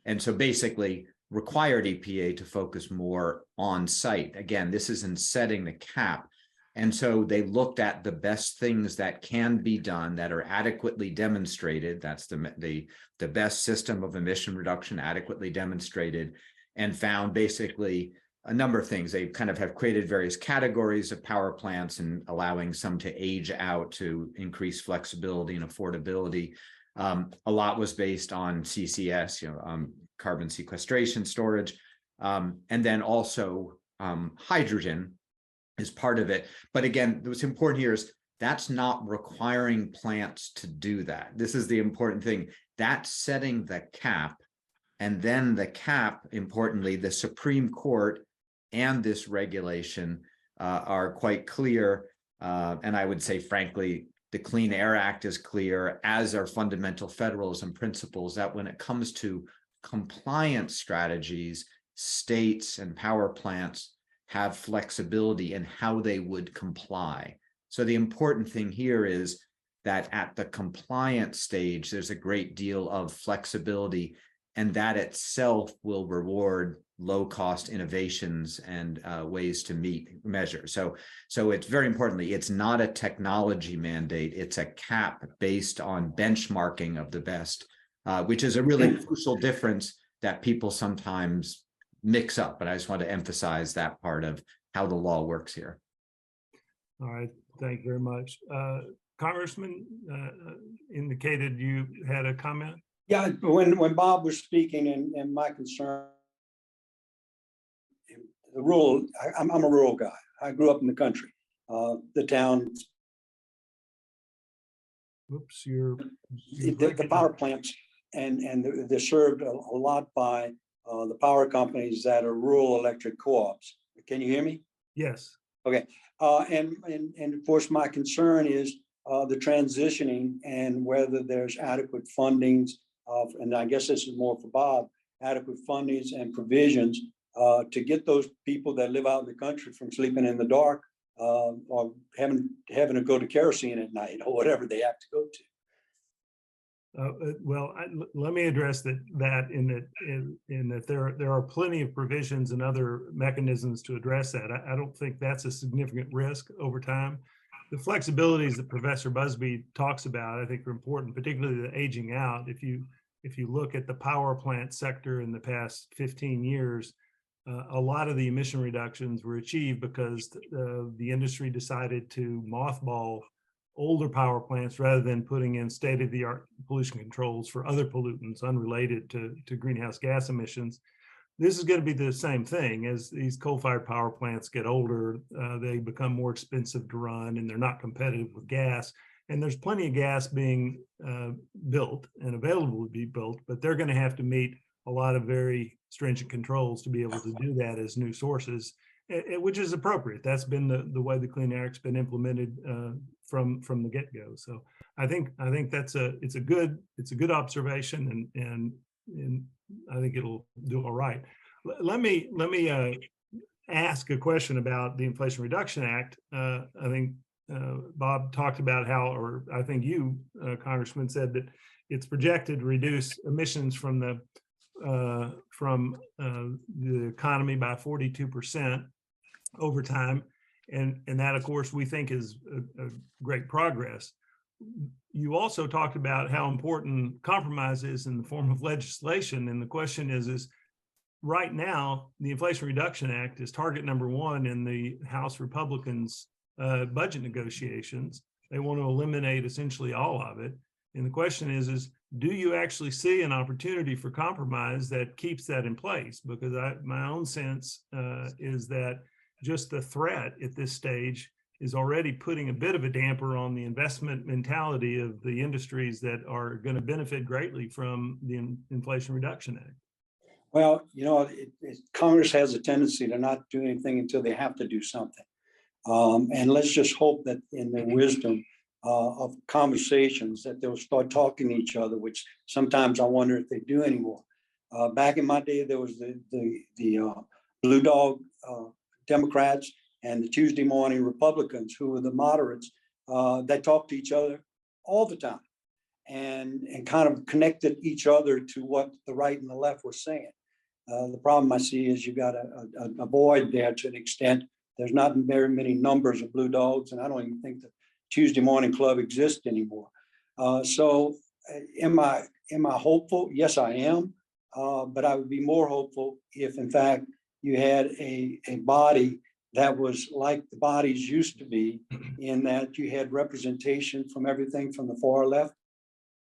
And so basically required EPA to focus more on site. Again, this is in setting the cap. And so they looked at the best things that can be done that are adequately demonstrated. That's the best system of emission reduction adequately demonstrated, and found basically a number of things. They kind of have created various categories of power plants and allowing some to age out to increase flexibility and affordability. A lot was based on CCS, carbon sequestration storage, and then also hydrogen is part of it. But again, what's important here is that's not requiring plants to do that. This is the important thing. That's setting the cap And then the cap, importantly, the Supreme Court and this regulation are quite clear. And I would say, frankly, the Clean Air Act is clear, as are fundamental federalism principles, that when it comes to compliance strategies, states and power plants have flexibility in how they would comply. So the important thing here is that at the compliance stage, there's a great deal of flexibility, and that itself will reward low-cost innovations and ways to meet measures. So it's very importantly, it's not a technology mandate, it's a cap based on benchmarking of the best, which is a really crucial difference that people sometimes mix up. But I just want to emphasize that part of how the law works here. All right, thank you very much. Congressman indicated you had a comment. Yeah, when Bob was speaking and my concern, the rural, I'm a rural guy. I grew up in the country. The town, Oops, you're the power plants, and they're served a lot by the power companies that are rural electric co-ops. Can you hear me? Yes. Okay. And of course, my concern is the transitioning and whether there's adequate fundings of, and I guess this is more for Bob, adequate fundings and provisions to get those people that live out in the country from sleeping in the dark or having to go to kerosene at night or whatever they have to go to. Well, let me address that in that there are plenty of provisions and other mechanisms to address that. I don't think that's a significant risk over time. The flexibilities that Professor Busby talks about, I think, are important, particularly the aging out. If you look at the power plant sector in the past 15 years, a lot of the emission reductions were achieved because the industry decided to mothball older power plants rather than putting in state-of-the-art pollution controls for other pollutants unrelated to greenhouse gas emissions. This is going to be the same thing. As these coal-fired power plants get older, they become more expensive to run and they're not competitive with gas. And there's plenty of gas being built and available to be built, but they're going to have to meet a lot of very stringent controls to be able to do that as new sources, which is appropriate. That's been the way the Clean Air Act's been implemented from the get-go. So I think it's a good observation, and I think it'll do all right. Let me ask a question about the Inflation Reduction Act. I think Bob talked about how, or I think you, Congressman, said that it's projected to reduce emissions from the economy by 42% over time, and that, of course, we think is a great progress. You also talked about how important compromise is in the form of legislation, and the question is right now the Inflation Reduction Act is target number one in the House Republicans' budget negotiations. They want to eliminate essentially all of it, and the question is do you actually see an opportunity for compromise that keeps that in place? Because my own sense is that just the threat at this stage is already putting a bit of a damper on the investment mentality of the industries that are going to benefit greatly from the Inflation Reduction Act. Well, Congress has a tendency to not do anything until they have to do something. And let's just hope that in their wisdom of conversations that they'll start talking to each other, which sometimes I wonder if they do anymore. Back in my day, there was the Blue Dog Democrats and the Tuesday morning Republicans, who were the moderates, that talked to each other all the time and kind of connected each other to what the right and the left were saying. The problem I see is you got a void there to an extent. There's not very many numbers of Blue Dogs, and I don't even think the Tuesday Morning Club exists anymore. So am I hopeful? Yes, I am. But I would be more hopeful if, in fact, you had a body that was like the bodies used to be, in that you had representation from everything from the far left,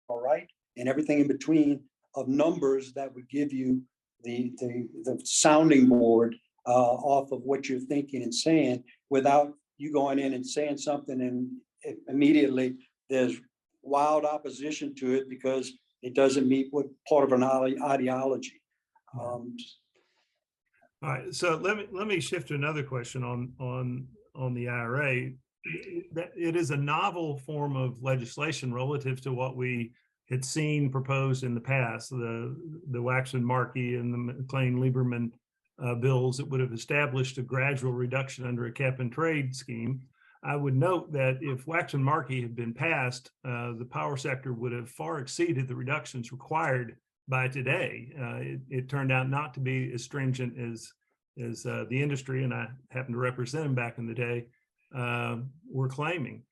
all right, and everything in between, of numbers that would give you the sounding board off of what you're thinking and saying, without you going in and saying something and immediately there's wild opposition to it because It doesn't meet what part of an ideology. All right, so let me shift to another question on the IRA. That it is a novel form of legislation relative to what we had seen proposed in the past, the Waxman-Markey and the McLean-Lieberman bills that would have established a gradual reduction under a cap and trade scheme. I would note that if Waxman-Markey had been passed, the power sector would have far exceeded the reductions required by today. It turned out not to be as stringent as the industry, and I happened to represent them back in the day, were claiming.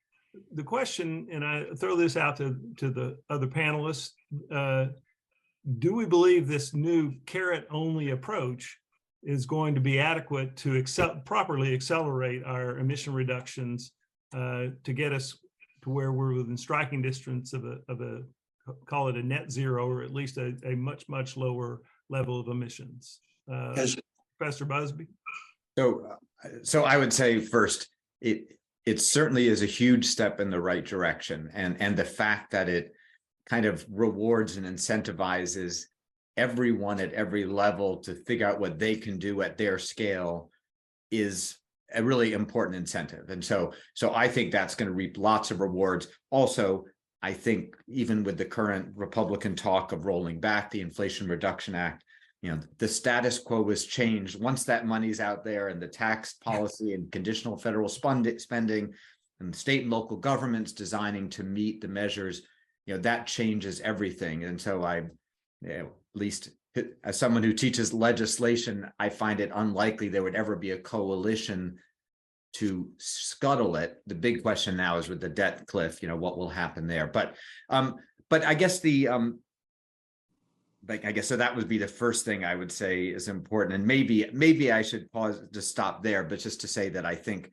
The question, and I throw this out to the other panelists, do we believe this new carrot-only approach is going to be adequate to properly accelerate our emission reductions to get us to where we're within striking distance of a call it a net zero, or at least a much, much lower level of emissions? Professor Busby? So I would say first, it certainly is a huge step in the right direction. And the fact that it kind of rewards and incentivizes everyone at every level to figure out what they can do at their scale is a really important incentive. And so I think that's going to reap lots of rewards. Also, I think even with the current Republican talk of rolling back the Inflation Reduction Act, the status quo was changed once that money's out there, and the tax policy and conditional federal spending and state and local governments designing to meet the measures, that changes everything. And so at least as someone who teaches legislation, I find it unlikely there would ever be a coalition to scuttle it. The big question now is with the debt cliff, what will happen there? But I guess so that would be the first thing I would say is important. And maybe I should pause to stop there, but just to say that I think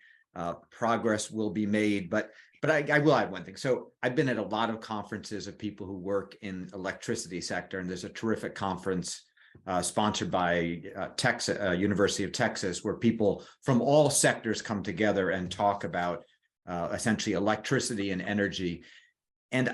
progress will be made. But I will add one thing. So I've been at a lot of conferences of people who work in electricity sector, and there's a terrific conference sponsored by University of Texas, where people from all sectors come together and talk about essentially electricity and energy. And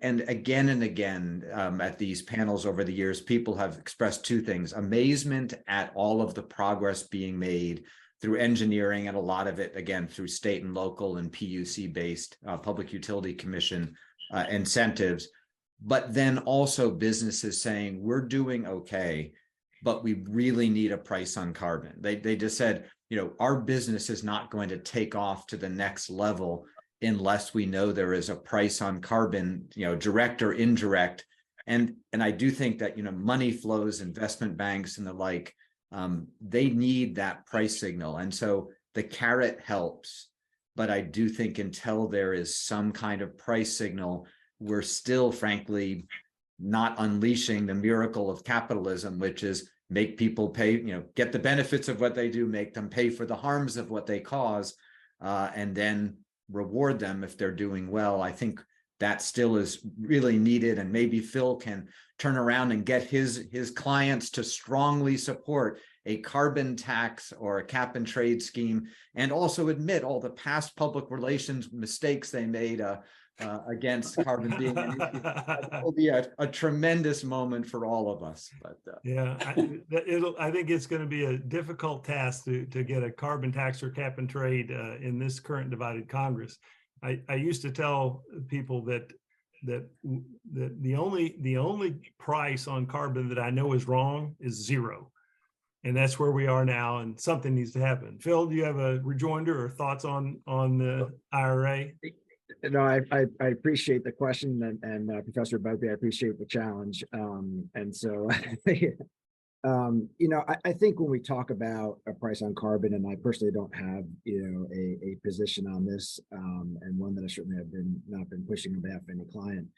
again and again at these panels over the years, people have expressed two things: amazement at all of the progress being made through engineering, and a lot of it, again, through state and local and PUC-based Public Utility Commission incentives. But then also businesses saying, we're doing okay, but we really need a price on carbon. They just said, our business is not going to take off to the next level unless we know there is a price on carbon, direct or indirect. And I do think that, money flows, investment banks and the like, they need that price signal. And so the carrot helps, but I do think until there is some kind of price signal, we're still, frankly, not unleashing the miracle of capitalism, which is make people pay, get the benefits of what they do, make them pay for the harms of what they cause, and then reward them if they're doing well. I think that still is really needed, and maybe Phil can turn around and get his clients to strongly support a carbon tax or a cap and trade scheme, and also admit all the past public relations mistakes they made against carbon being an issue. That will be a tremendous moment for all of us. But yeah, I think it's going to be a difficult task to get a carbon tax or cap and trade in this current divided Congress. I used to tell people that the only price on carbon that I know is wrong is zero. And that's where we are now, and something needs to happen. Phil, do you have a rejoinder or thoughts on the IRA? No, I appreciate the question, and Professor Busby, I appreciate the challenge. And so, I think when we talk about a price on carbon, and I personally don't have, a position on this, and one that I certainly have not been pushing on behalf of any client.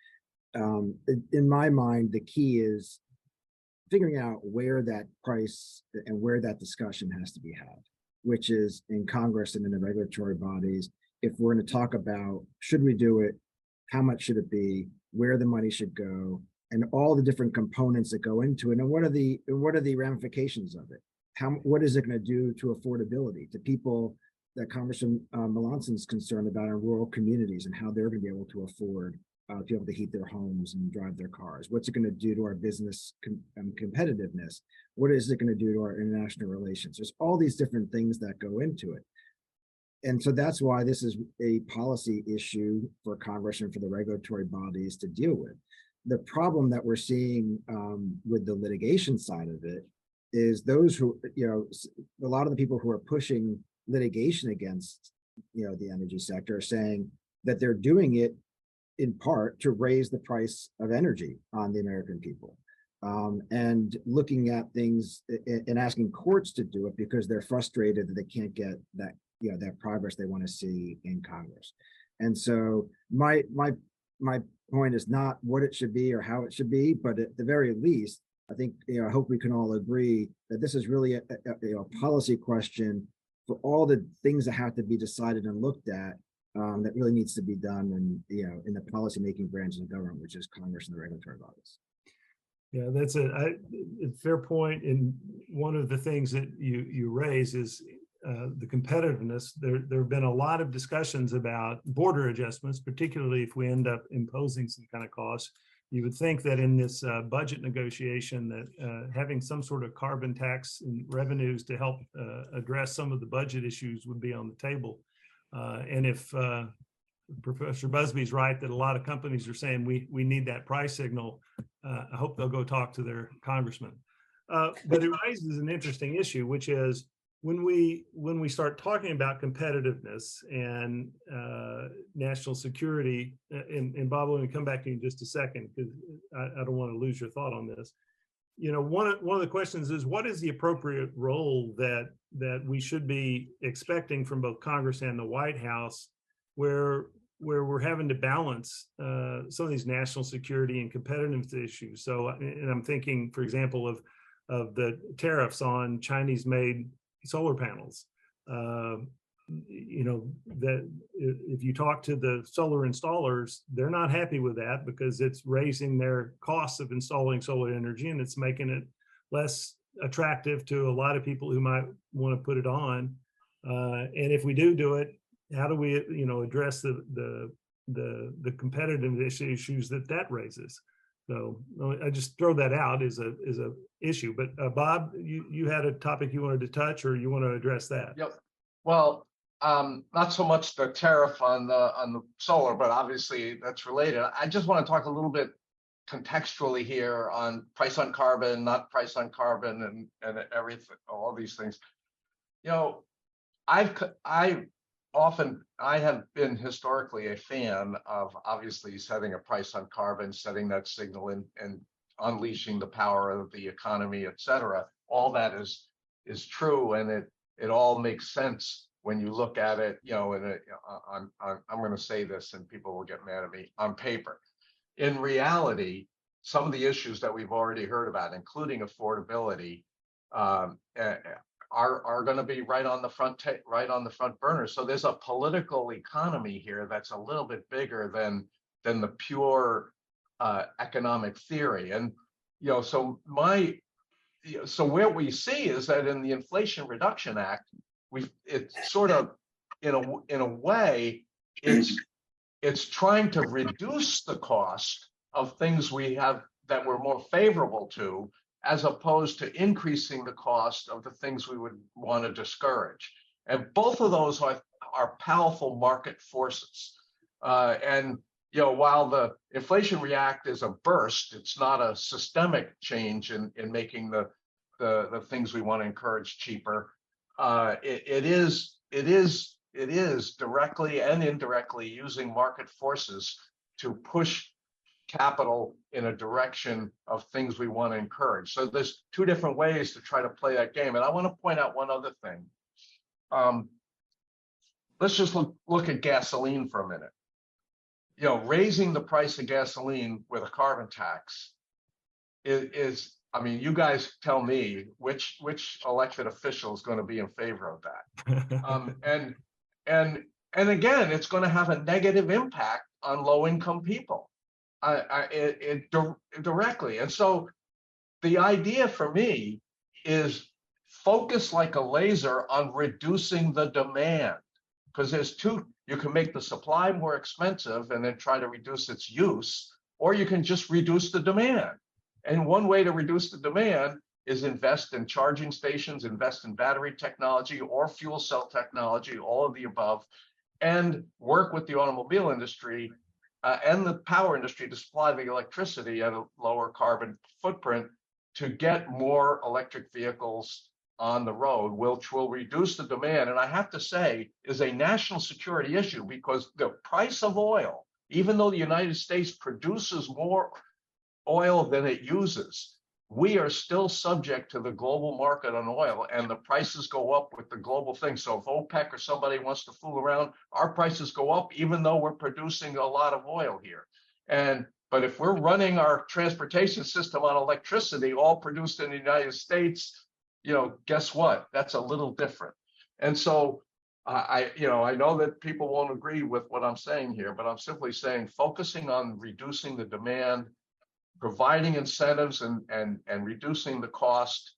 In my mind, the key is figuring out where that price and where that discussion has to be had, which is in Congress and in the regulatory bodies. If we're going to talk about, should we do it, how much should it be, where the money should go, and all the different components that go into it, and what are the ramifications of it? What is it going to do to affordability, to people that Congressman Melanson's concerned about in rural communities, and how they're going to be able to afford to be able to heat their homes and drive their cars? What's it going to do to our business competitiveness? What is it going to do to our international relations? There's all these different things that go into it. And so that's why this is a policy issue for Congress and for the regulatory bodies to deal with. The problem that we're seeing with the litigation side of it is those who, a lot of the people who are pushing litigation against, the energy sector are saying that they're doing it in part to raise the price of energy on the American people. And looking at things and asking courts to do it because they're frustrated that they can't get that, that progress they want to see in Congress. And so my point is not what it should be or how it should be, but at the very least, I think, I hope we can all agree that this is really a policy question for all the things that have to be decided and looked at that really needs to be done in the policymaking branch of the government, which is Congress and the regulatory bodies. Yeah, that's a fair point. And one of the things that you raise is the competitiveness. There have been a lot of discussions about border adjustments, particularly if we end up imposing some kind of costs. You would think that in this budget negotiation that having some sort of carbon tax and revenues to help address some of the budget issues would be on the table. And if Professor Busby's right that a lot of companies are saying we need that price signal, I hope they'll go talk to their congressman. But it raises an interesting issue, which is when we start talking about competitiveness and national security, and Bob, let me come back to you in just a second because I don't want to lose your thought on this. One of the questions is, what is the appropriate role that we should be expecting from both Congress and the White House, where we're having to balance some of these national security and competitiveness issues? So, and I'm thinking, for example, of the tariffs on Chinese-made solar panels. That if you talk to the solar installers, they're not happy with that because it's raising their costs of installing solar energy, and it's making it less attractive to a lot of people who might want to put it on. And if we do it, how do we, address the competitive issues that raises? So I just throw that out as a issue. But Bob, you had a topic you wanted to touch, or you want to address that? Yep. Well, not so much the tariff on the solar, but obviously that's related. I just want to talk a little bit contextually here on price on carbon, not price on carbon, and everything, all these things. I have been historically a fan of obviously setting a price on carbon, setting that signal and unleashing the power of the economy, et cetera. All that is true, and it all makes sense when you look at it, I'm going to say this and people will get mad at me, on paper. In reality, some of the issues that we've already heard about, including affordability, are going to be right on the front burner. So there's a political economy here that's a little bit bigger than the pure economic theory. And so what we see is that in the Inflation Reduction Act, it's sort of in a way it's trying to reduce the cost of things we have that we're more favorable to, as opposed to increasing the cost of the things we would want to discourage. And both of those are powerful market forces. And while the Inflation React is a burst, it's not a systemic change in making the things we want to encourage cheaper. It is directly and indirectly using market forces to push capital in a direction of things we want to encourage. So there's two different ways to try to play that game. And I want to point out one other thing. Let's just look at gasoline for a minute. Raising the price of gasoline with a carbon tax is I mean, you guys tell me which elected official is going to be in favor of that. And again, it's going to have a negative impact on low-income people. Directly. And so the idea for me is focus like a laser on reducing the demand, because there's two You can make the supply more expensive and then try to reduce its use, or you can just reduce the demand. And one way to reduce the demand is invest in charging stations, invest in battery technology or fuel cell technology, all of the above, and work with the automobile industry and the power industry to supply the electricity at a lower carbon footprint to get more electric vehicles on the road, which will reduce the demand. And I have to say is a national security issue, because the price of oil, even though the United States produces more oil than it uses, we are still subject to the global market on oil, and the prices go up with the global thing. So if OPEC or somebody wants to fool around, our prices go up, even though we're producing a lot of oil here. But if we're running our transportation system on electricity, all produced in the United States, guess what? That's a little different. And so I know that people won't agree with what I'm saying here, but I'm simply saying focusing on reducing the demand, providing incentives and reducing the cost,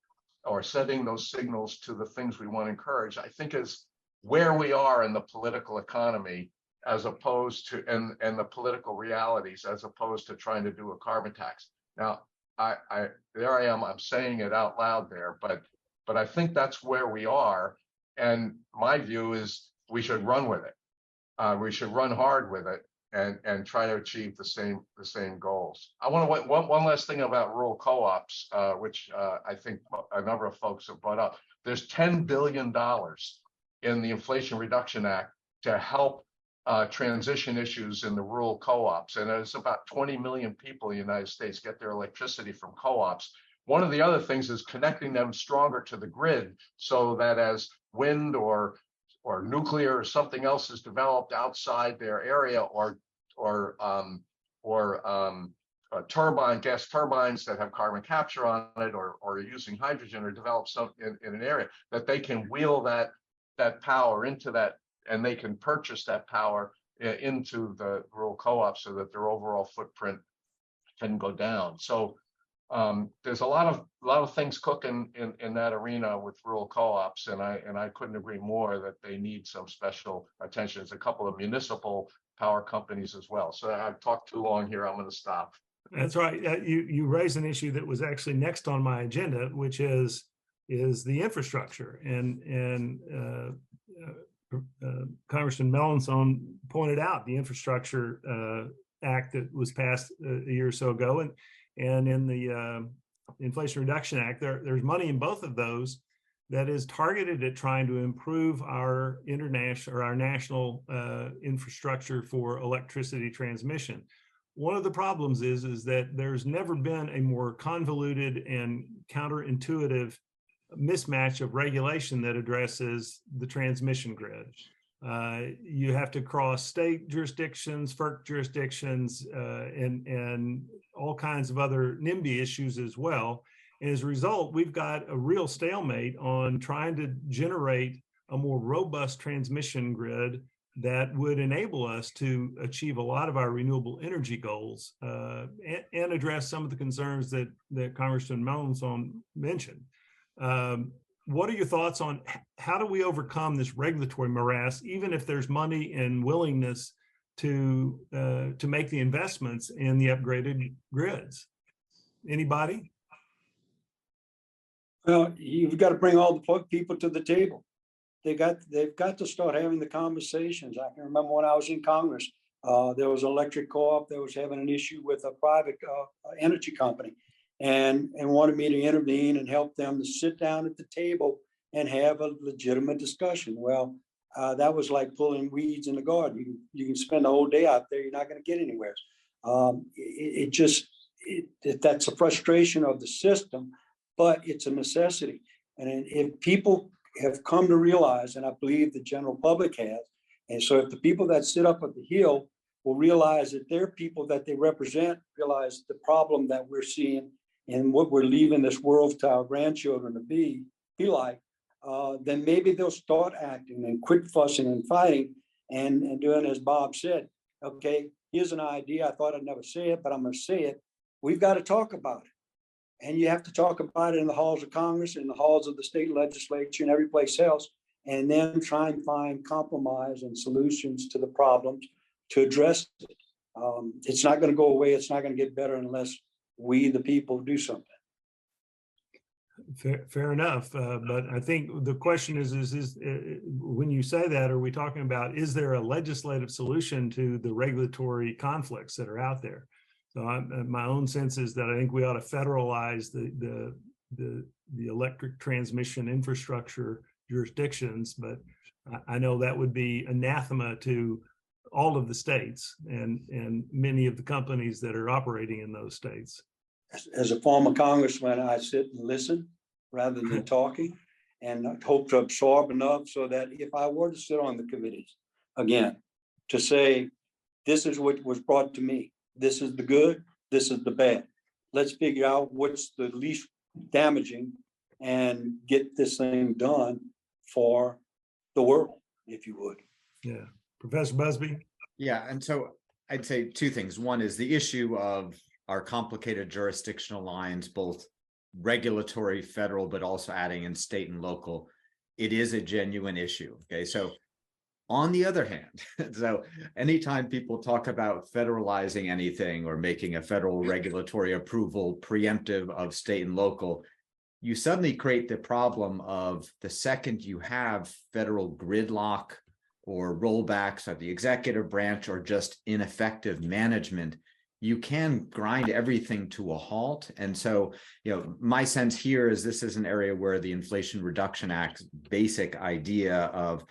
or setting those signals to the things we want to encourage, I think is where we are in the political economy, as opposed to and the political realities, as opposed to trying to do a carbon tax. Now, there I am, I'm saying it out loud there, but I think that's where we are. And my view is we should run with it. We should run hard with it and try to achieve the same goals. I want to one last thing about rural co-ops, which I think a number of folks have brought up. There's $10 billion in the Inflation Reduction Act to help transition issues in the rural co-ops, and there's about 20 million people in the United States get their electricity from co-ops. One of the other things is connecting them stronger to the grid, so that as wind or nuclear or something else is developed outside their area, or gas turbines that have carbon capture on it, or using hydrogen, or develop some in an area, that they can wheel that power into that, and they can purchase that power into the rural co-op, so that their overall footprint can go down. So there's a lot of things cooking in that arena with rural co-ops, and I couldn't agree more that they need some special attention. There's a couple of municipal power companies as well. So I've talked too long here. I'm going to stop. That's right. You raised an issue that was actually next on my agenda, which is the infrastructure, and Congressman Melanson pointed out the Infrastructure Act that was passed a year or so ago, and in the Inflation Reduction Act, there's money in both of those that is targeted at trying to improve our national infrastructure for electricity transmission. One of the problems is that there's never been a more convoluted and counterintuitive mismatch of regulation that addresses the transmission grid. You have to cross state jurisdictions, FERC jurisdictions, and all kinds of other NIMBY issues as well. And as a result, we've got a real stalemate on trying to generate a more robust transmission grid that would enable us to achieve a lot of our renewable energy goals and address some of the concerns that Congressman Melanson mentioned. What are your thoughts on how do we overcome this regulatory morass, even if there's money and willingness to make the investments in the upgraded grids? Anybody? Well, you've got to bring all the people to the table. They've got to start having the conversations. I can remember when I was in Congress, there was an electric co-op that was having an issue with a private energy company, and wanted me to intervene and help them to sit down at the table and have a legitimate discussion. Well, that was like pulling weeds in the garden. You can spend the whole day out there, you're not going to get anywhere. That's a frustration of the system, but it's a necessity. And if people have come to realize, and I believe the general public has, and so if the people that sit up at the Hill will realize that their people that they represent realize the problem that we're seeing and what we're leaving this world to our grandchildren to be like, then maybe they'll start acting and quit fussing and fighting and doing as Bob said. Okay, here's an idea. I thought I'd never say it, but I'm going to say it. We've got to talk about it. And you have to talk about it in the halls of Congress, in the halls of the state legislature, and every place else. and then try and find compromise and solutions to the problems to address it. It's not going to go away. It's not going to get better unless we, the people, do something. Fair enough. But I think the question is when you say that, are we talking about, is there a legislative solution to the regulatory conflicts that are out there? So my own sense is that I think we ought to federalize the electric transmission infrastructure jurisdictions, but I know that would be anathema to all of the states and many of the companies that are operating in those states. As a former congressman, I sit and listen rather than talking, and I hope to absorb enough so that if I were to sit on the committees again, to say, this is what was brought to me, this is the good, this is the bad. Let's figure out what's the least damaging and get this thing done for the world, if you would. Yeah. Professor Busby? Yeah, and so I'd say two things. One is the issue of our complicated jurisdictional lines, both regulatory, federal, but also adding in state and local. It is a genuine issue. Okay, so on the other hand, so anytime people talk about federalizing anything or making a federal regulatory approval preemptive of state and local, you suddenly create the problem of the second you have federal gridlock or rollbacks of the executive branch or just ineffective management, you can grind everything to a halt. And so, my sense here is this is an area where the Inflation Reduction Act's basic idea of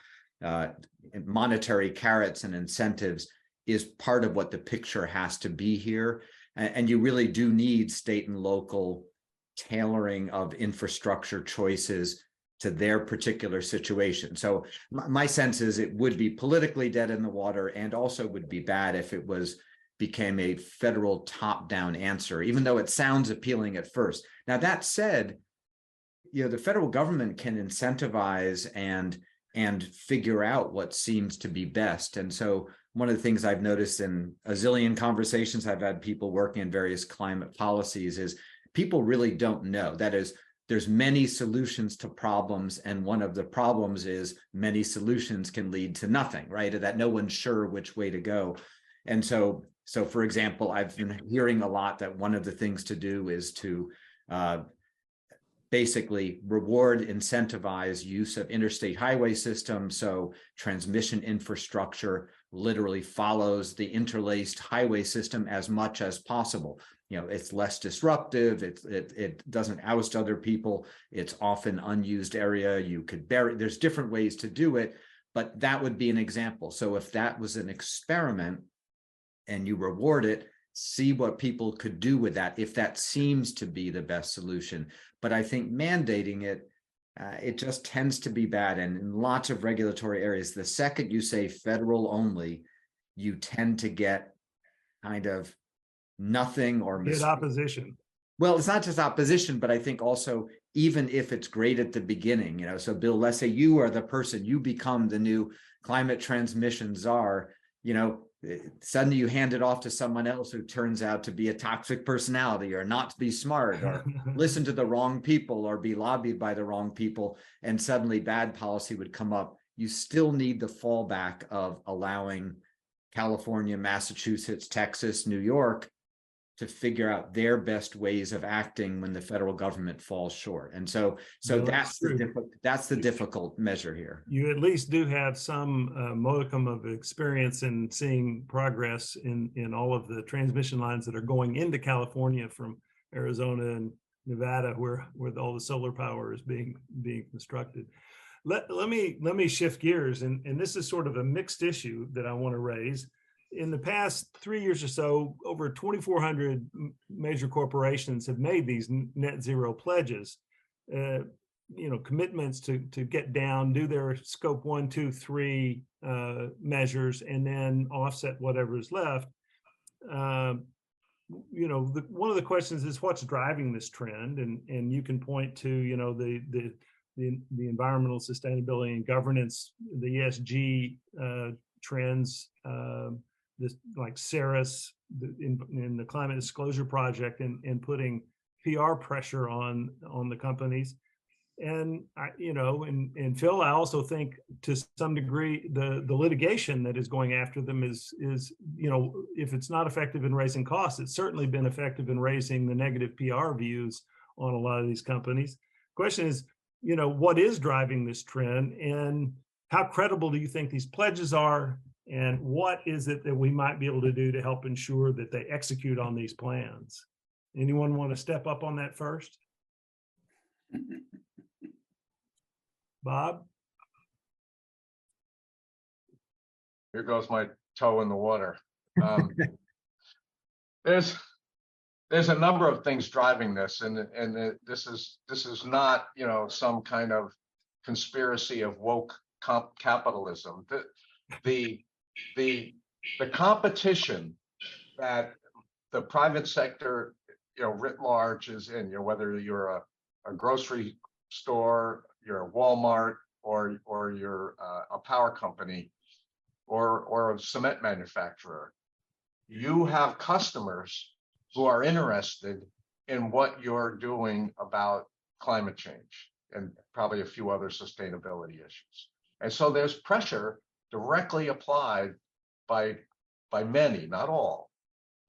monetary carrots and incentives is part of what the picture has to be here. And you really do need state and local tailoring of infrastructure choices to their particular situation. So my sense is it would be politically dead in the water, and also would be bad if it became a federal top-down answer, even though it sounds appealing at first. Now, that said, the federal government can incentivize and figure out what seems to be best. And so one of the things I've noticed in a zillion conversations I've had people working in various climate policies is people really don't know. That is, there's many solutions to problems, and one of the problems is many solutions can lead to nothing, right? That no one's sure which way to go. And so for example, I've been hearing a lot that one of the things to do is to basically reward, incentivize use of interstate highway systems. So transmission infrastructure literally follows the interlaced highway system as much as possible. It's less disruptive. It doesn't oust other people. It's often unused area. You could bury. There's different ways to do it, but that would be an example. So if that was an experiment and you reward it, see what people could do with that, if that seems to be the best solution. But I think mandating it, it just tends to be bad. And in lots of regulatory areas, the second you say federal only, you tend to get kind of nothing or Get opposition. Well, it's not just opposition, but I think also, even if it's great at the beginning, so Bill, let's say you are the person, you become the new climate transmission czar, suddenly you hand it off to someone else who turns out to be a toxic personality or not to be smart or listen to the wrong people or be lobbied by the wrong people, and suddenly bad policy would come up. You still need the fallback of allowing California, Massachusetts, Texas, New York to figure out their best ways of acting when the federal government falls short. And so that's the difficult measure here. You at least do have some modicum of experience in seeing progress in all of the transmission lines that are going into California from Arizona and Nevada, where all the solar power is being constructed. Let me shift gears, and this is sort of a mixed issue that I want to raise. In the past 3 years or so, over 2,400 major corporations have made these net zero pledges, commitments to get down, do their scope 1, 2, 3 measures, and then offset whatever is left. One of the questions is what's driving this trend, and you can point to the environmental sustainability and governance, the ESG trends. This like CERIS in the Climate Disclosure Project and putting PR pressure on the companies. And and Phil, I also think to some degree the litigation that is going after them is if it's not effective in raising costs, it's certainly been effective in raising the negative PR views on a lot of these companies. Question is, what is driving this trend, and how credible do you think these pledges are, and what is it that we might be able to do to help ensure that they execute on these plans? Anyone want to step up on that first? Bob? Here goes my toe in the water. There's a number of things driving this, and this is not some kind of conspiracy of woke capitalism. The competition that the private sector writ large is in, whether you're a grocery store, you're a Walmart, or you're a power company, or a cement manufacturer, you have customers who are interested in what you're doing about climate change and probably a few other sustainability issues. And so there's pressure directly applied by many, not all,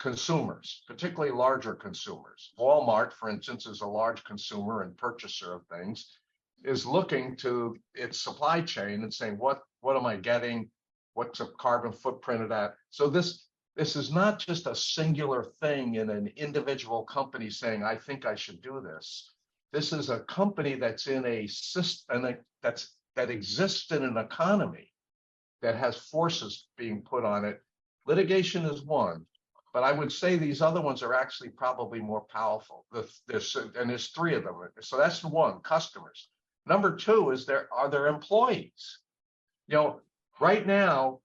consumers, particularly larger consumers. Walmart, for instance, is a large consumer and purchaser of things, is looking to its supply chain and saying, what am I getting? What's a carbon footprint of that? So this is not just a singular thing in an individual company saying, I think I should do this. This is a company that's in a system that exists in an economy that has forces being put on it. Litigation is one, but I would say these other ones are actually probably more powerful. There's three of them. So that's one, customers. Number two is are there employees? Right now,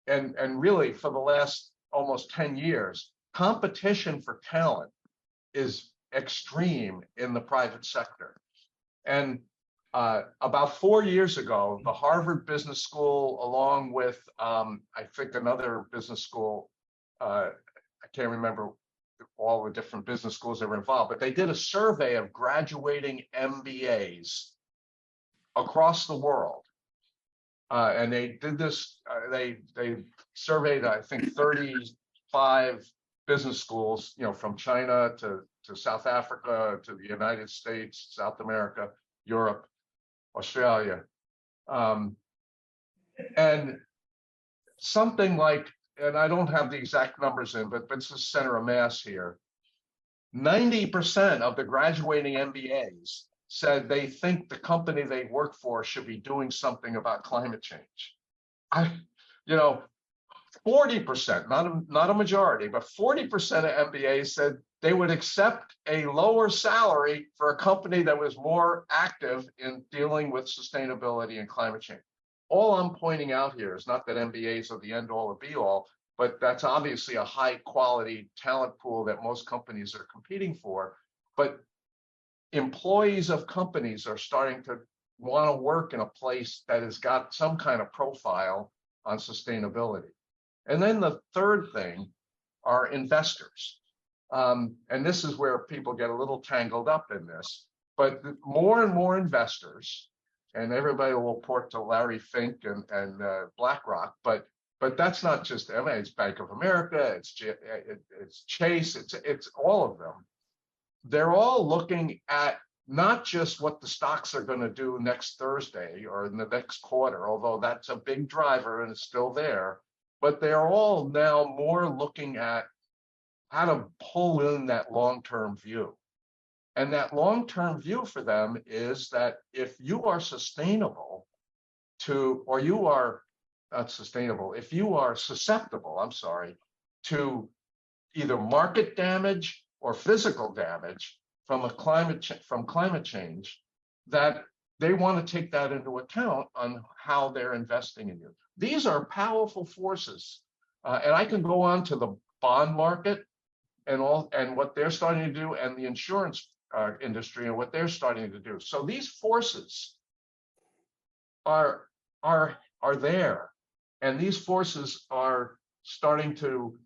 and really for the last almost 10 years, competition for talent is extreme in the private sector. And about 4 years ago, the Harvard Business School, along with I think another business school, I can't remember all the different business schools that were involved, but they did a survey of graduating MBAs across the world. And they did this, they surveyed, I think, 35 business schools, from China to South Africa, to the United States, South America, Europe, Australia. And something like, and I don't have the exact numbers in, but it's the center of mass here, 90% of the graduating MBAs said they think the company they work for should be doing something about climate change. 40%, not a majority, but 40% of MBAs said they would accept a lower salary for a company that was more active in dealing with sustainability and climate change. All I'm pointing out here is not that MBAs are the end all or be all, but that's obviously a high quality talent pool that most companies are competing for. But employees of companies are starting to want to work in a place that has got some kind of profile on sustainability. And then the third thing are investors. And this is where people get a little tangled up in this, but more and more investors, and everybody will report to Larry Fink and BlackRock, but that's not just them. It's Bank of America, it's Chase, it's all of them. They're all looking at not just what the stocks are going to do next Thursday or in the next quarter, although that's a big driver and it's still there, but they're all now more looking at how to pull in that long-term view. And that long-term view for them is that if you are sustainable or you are not sustainable, if you are susceptible, to either market damage or physical damage from climate change, that they want to take that into account on how they're investing in you. These are powerful forces, and I can go on to the bond market and what they're starting to do, and the insurance industry and what they're starting to do. So these forces are there, and these forces are starting to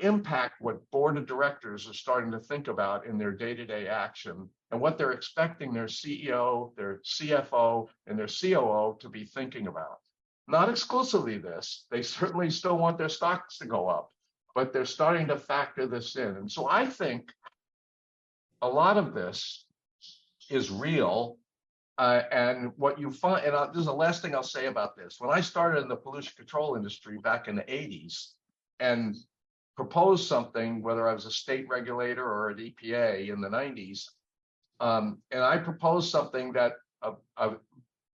impact what board of directors are starting to think about in their day-to-day action and what they're expecting their CEO, their CFO, and their COO to be thinking about. Not exclusively this, they certainly still want their stocks to go up, but they're starting to factor this in. And so I think a lot of this is real. And what you find, and this is the last thing I'll say about this. When I started in the pollution control industry back in the 80s and proposed something, whether I was a state regulator or an EPA in the 90s, and I proposed something that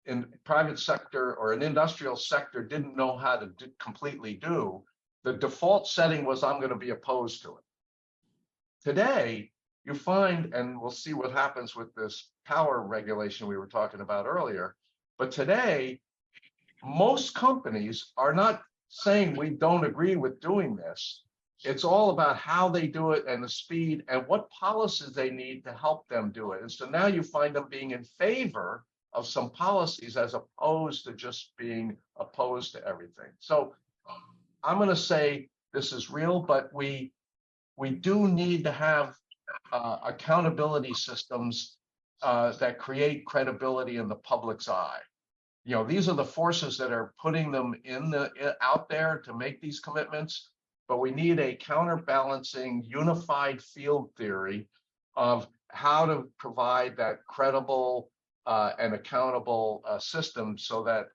in private sector or an industrial sector didn't know how to completely do, the default setting was I'm going to be opposed to it. Today, you find, and we'll see what happens with this power regulation we were talking about earlier, but today, most companies are not saying we don't agree with doing this. It's all about how they do it and the speed and what policies they need to help them do it. And so now you find them being in favor of some policies as opposed to just being opposed to everything. So I'm going to say this is real, but we do need to have accountability systems that create credibility in the public's eye. You know, these are the forces that are putting them out there to make these commitments, but we need a counterbalancing, unified field theory of how to provide that credible and accountable system so that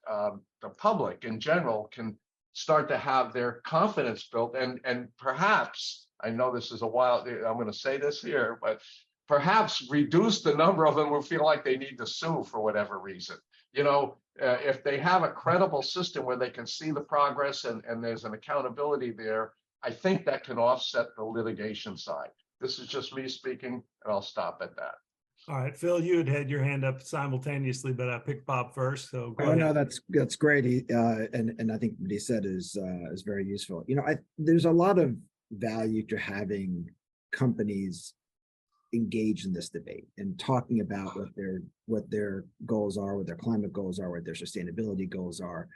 the public in general can start to have their confidence built and perhaps, I know this is a wild, I'm going to say this here, but perhaps reduce the number of them who feel like they need to sue for whatever reason. You know, if they have a credible system where they can see the progress and there's an accountability there, I think that can offset the litigation side. This is just me speaking, and I'll stop at that. All right, Phil, you had your hand up simultaneously, but I picked Bob first. So go Oh ahead. no, that's great. And I think what he said is very useful. You know, there's a lot of value to having companies engage in this debate and talking about what their goals are, what their climate goals are, what their sustainability goals are.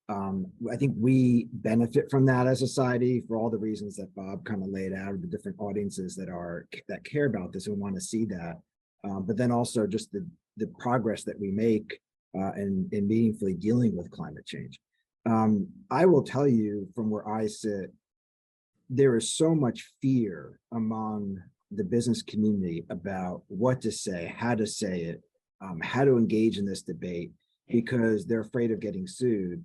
I think we benefit from that as a society for all the reasons that Bob kind of laid out, the different audiences that care about this and want to see that. But then also just the progress that we make in meaningfully dealing with climate change. I will tell you from where I sit, there is so much fear among the business community about what to say it, how to engage in this debate, because they're afraid of getting sued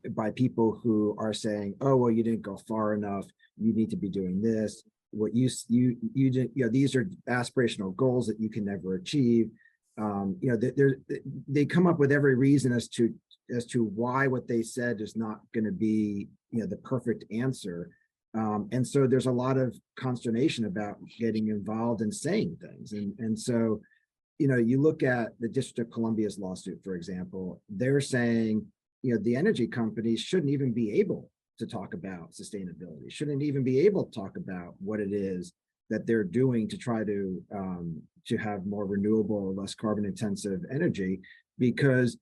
by people who are saying, oh, well, you didn't go far enough. You need to be doing this. What you did, you know, these are aspirational goals that you can never achieve. You know, they come up with every reason as to why what they said is not going to be, you know, the perfect answer. And so there's a lot of consternation about getting involved and saying things. And so, you know, you look at the District of Columbia's lawsuit, for example, they're saying, you know, the energy companies shouldn't even be able to talk about sustainability, shouldn't even be able to talk about what it is that they're doing to try to have more renewable, less carbon intensive energy, because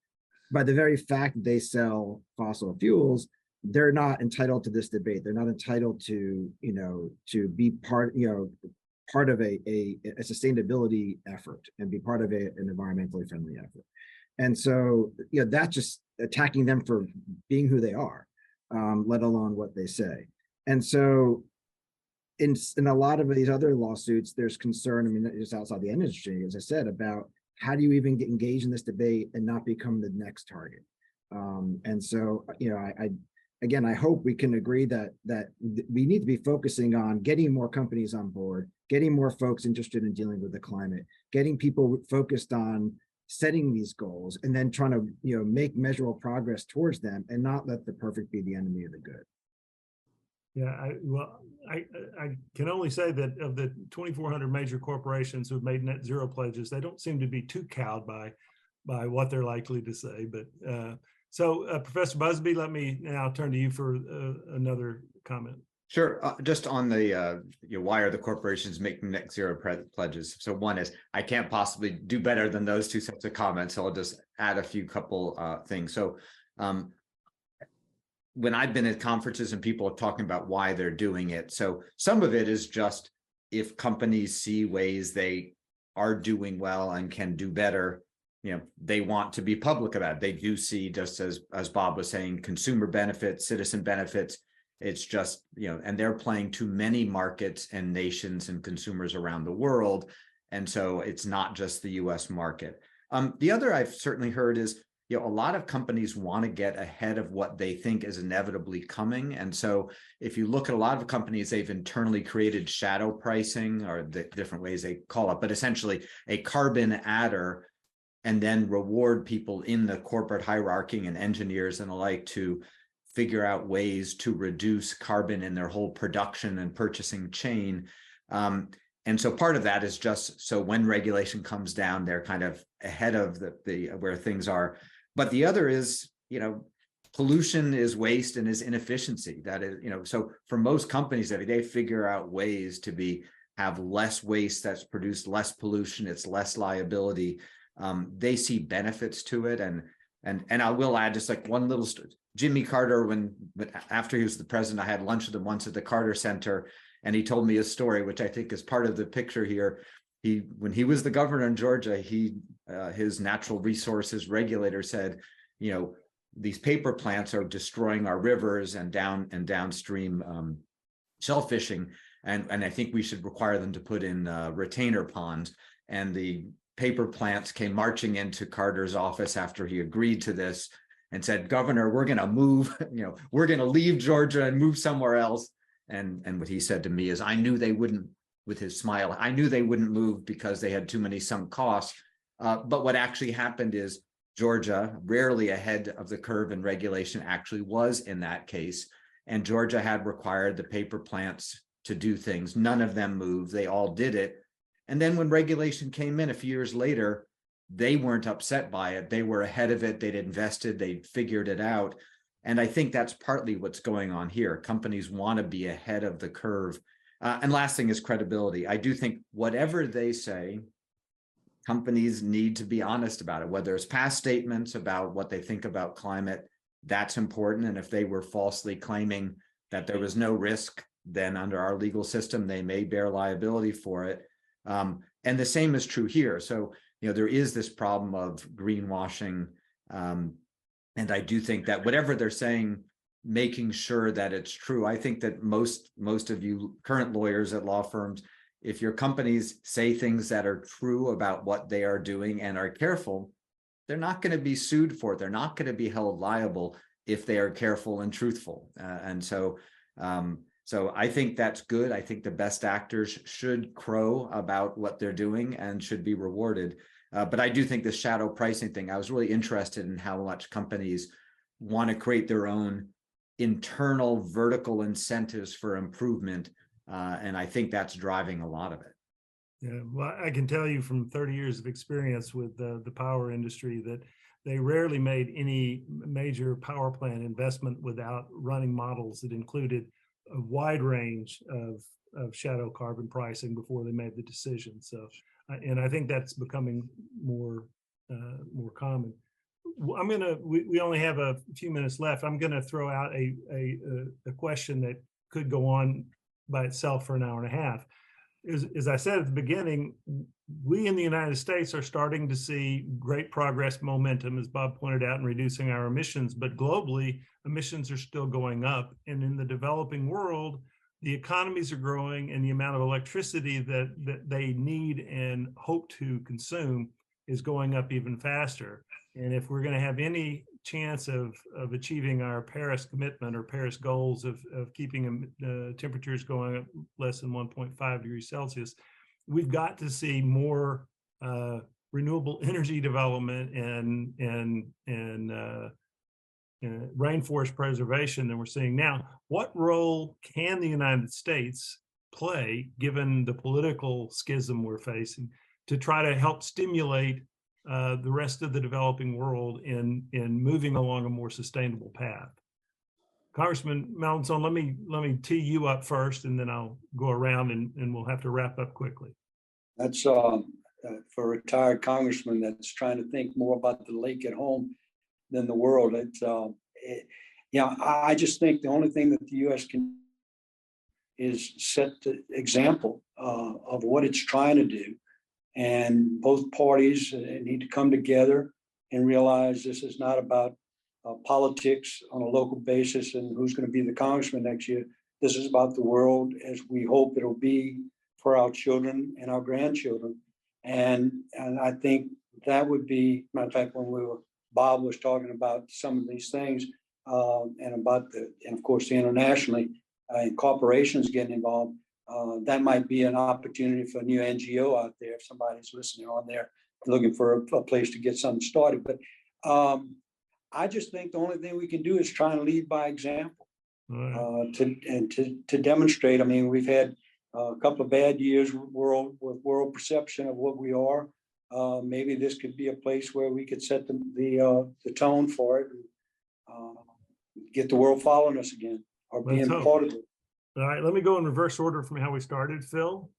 by the very fact that they sell fossil fuels, they're not entitled to this debate. They're not entitled to, you know, to be part of a sustainability effort and be part of an environmentally friendly effort. And so, you know, that's just attacking them for being who they are, let alone what they say. And so in a lot of these other lawsuits, there's concern, I mean, just outside the industry, as I said, about how do you even get engaged in this debate and not become the next target. And so, you know, again, I hope we can agree that we need to be focusing on getting more companies on board, getting more folks interested in dealing with the climate, getting people focused on setting these goals, and then trying to, you know, make measurable progress towards them and not let the perfect be the enemy of the good. Yeah, I can only say that of the 2,400 major corporations who've made net zero pledges, they don't seem to be too cowed by what they're likely to say. But so Professor Busby, let me now turn to you for another comment. Sure. Just on the why are the corporations making net zero pledges? So one is, I can't possibly do better than those two sets of comments. So I'll just add a few couple things. So when I've been at conferences and people are talking about why they're doing it, so some of it is just if companies see ways they are doing well and can do better, they want to be public about it. They do see, just as Bob was saying, consumer benefits, citizen benefits. It's just, and they're playing to many markets and nations and consumers around the world. And so it's not just the US market. The other I've certainly heard is, a lot of companies want to get ahead of what they think is inevitably coming. And so if you look at a lot of companies, they've internally created shadow pricing, or the different ways they call it, but essentially a carbon adder, and then reward people in the corporate hierarchy and engineers and the like to figure out ways to reduce carbon in their whole production and purchasing chain. And so part of that is just so when regulation comes down, they're kind of ahead of the where things are. But the other is, pollution is waste and is inefficiency. That is, so for most companies, if they figure out ways to have less waste that's produced, less pollution, it's less liability, they see benefits to it. And I will add just like one little story. Jimmy Carter, after he was the president, I had lunch with him once at the Carter Center, and he told me a story, which I think is part of the picture here. When he was the governor in Georgia, his natural resources regulator said, these paper plants are destroying our rivers and downstream shellfishing, and I think we should require them to put in retainer ponds. And the paper plants came marching into Carter's office after he agreed to this and said, "Governor, we're going to move. We're going to leave Georgia and move somewhere else." And what he said to me is, "I knew they wouldn't." With his smile, I knew they wouldn't move because they had too many sunk costs. But what actually happened is Georgia, rarely ahead of the curve in regulation, actually was in that case. And Georgia had required the paper plants to do things. None of them moved. They all did it. And then when regulation came in a few years later, they weren't upset by it. They were ahead of it. They'd invested. They'd figured it out. And I think that's partly what's going on here. Companies want to be ahead of the curve. And last thing is credibility. I do think whatever they say, companies need to be honest about it, whether it's past statements about what they think about climate, that's important. And if they were falsely claiming that there was no risk, then under our legal system, they may bear liability for it. And the same is true here. So, there is this problem of greenwashing. And I do think that whatever they're saying, making sure that it's true. I think that most of you current lawyers at law firms, if your companies say things that are true about what they are doing and are careful, they're not going to be sued for it. They're not going to be held liable if they are careful and truthful. So I think that's good. I think the best actors should crow about what they're doing and should be rewarded. But I do think the shadow pricing thing, I was really interested in how much companies want to create their own internal vertical incentives for improvement. And I think that's driving a lot of it. Yeah, well, I can tell you from 30 years of experience with the power industry that they rarely made any major power plant investment without running models that included a wide range of shadow carbon pricing before they made the decision. So, and I think that's becoming more common. We only have a few minutes left. I'm going to throw out a question that could go on by itself for an hour and a half. As I said at the beginning, we in the United States are starting to see great progress momentum, as Bob pointed out, in reducing our emissions, but globally, emissions are still going up. And in the developing world, the economies are growing and the amount of electricity that they need and hope to consume is going up even faster. And if we're going to have any chance of achieving our Paris commitment or Paris goals of keeping temperatures going up less than 1.5 degrees Celsius, we've got to see more renewable energy development and rainforest preservation than we're seeing now. What role can the United States play, given the political schism we're facing, to try to help stimulate the rest of the developing world in moving along a more sustainable path? Congressman Melanson, let me tee you up first, and then I'll go around and we'll have to wrap up quickly. That's for a retired congressman that's trying to think more about the lake at home than the world. I just think the only thing that the U.S. can is set the example of what it's trying to do, And both parties need to come together and realize this is not about politics on a local basis and who's going to be the congressman next year. This is about the world as we hope it'll be for our children and our grandchildren. And I think that would be, matter of fact, when Bob was talking about some of these things and about and of course, internationally and corporations getting involved, that might be an opportunity for a new NGO out there if somebody's listening on there looking for a place to get something started. But I just think the only thing we can do is try and lead by example. Right. To demonstrate. I mean, we've had a couple of bad years with world perception of what we are. Maybe this could be a place where we could set the tone for it and get the world following us again or being part of it. All right, let me go in reverse order from how we started. Phil?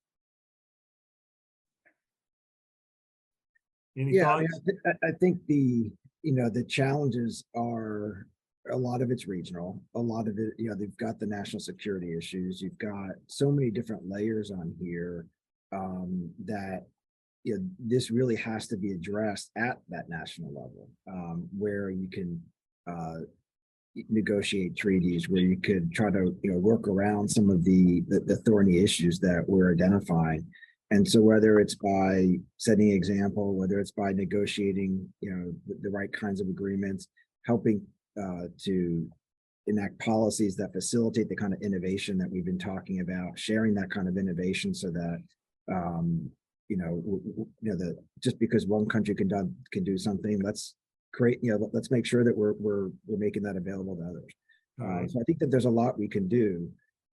Any thoughts? I think the challenges are, a lot of it's regional, a lot of it, they've got the national security issues. You've got so many different layers on here that this really has to be addressed at that national level, where you can negotiate treaties, where you could try to work around some of the thorny issues that we're identifying. And so whether it's by setting an example, whether it's by negotiating the right kinds of agreements, helping to enact policies that facilitate the kind of innovation that we've been talking about, sharing that kind of innovation so that just because one country can do something, let's create, let's make sure that we're making that available to others. So I think that there's a lot we can do,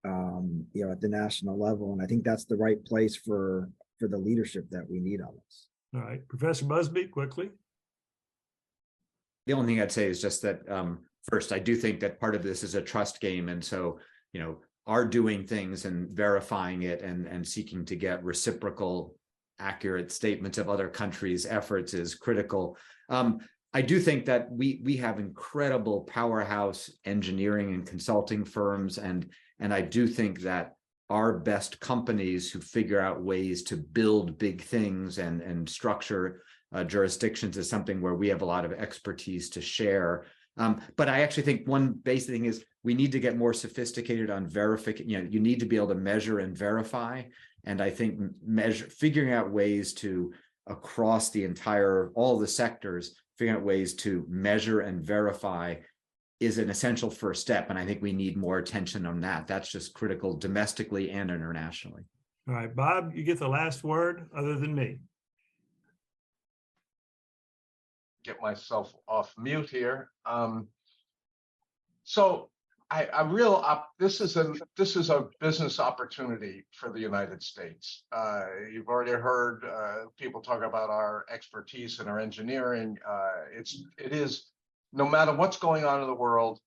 at the national level, and I think that's the right place for the leadership that we need on this. All right, Professor Busby, quickly. The only thing I'd say is just that first, I do think that part of this is a trust game, and so are doing things and verifying it and seeking to get reciprocal, accurate statements of other countries' efforts is critical. I do think that we have incredible powerhouse engineering and consulting firms, and I do think that our best companies who figure out ways to build big things and structure jurisdictions is something where we have a lot of expertise to share. But I actually think one basic thing is we need to get more sophisticated on verification. You need to be able to measure and verify. And I think figuring out ways to, across the all the sectors, figuring out ways to measure and verify is an essential first step. And I think we need more attention on that. That's just critical domestically and internationally. All right, Bob, you get the last word other than me. Get myself off mute here. So this is a business opportunity for the United States. You've already heard people talk about our expertise and our engineering. It is, no matter what's going on in the world,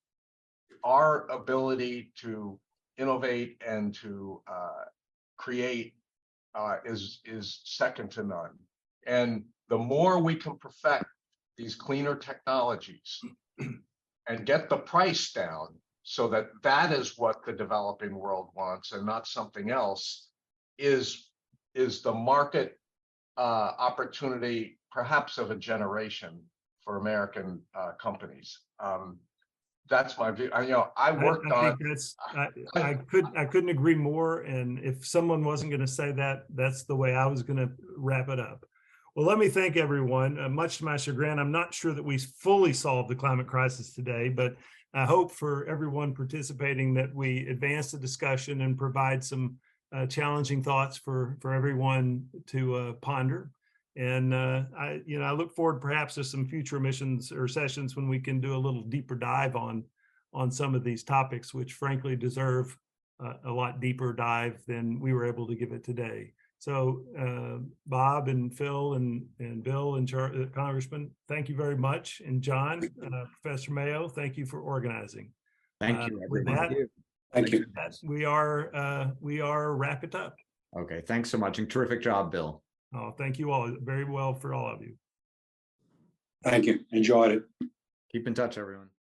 our ability to innovate and to create is second to none. And the more we can perfect these cleaner technologies and get the price down so that is what the developing world wants and not something else, is the market opportunity perhaps of a generation for American companies. That's my view. I couldn't agree more. And if someone wasn't going to say that, that's the way I was going to wrap it up. Well, let me thank everyone. Much to my chagrin, I'm not sure that we fully solved the climate crisis today, but I hope for everyone participating that we advance the discussion and provide some challenging thoughts for everyone to ponder. And I look forward perhaps to some future missions or sessions when we can do a little deeper dive on some of these topics, which frankly deserve a lot deeper dive than we were able to give it today. So Bob and Phil and Bill and Congressman, thank you very much. And John, Professor Mayo, thank you for organizing. Thank you, with everyone. that, Thank you. we are wrap it up. Okay, thanks so much, and terrific job, Bill. Oh, thank you all. Very well for all of you. Thank you. Enjoyed it. Keep in touch, everyone.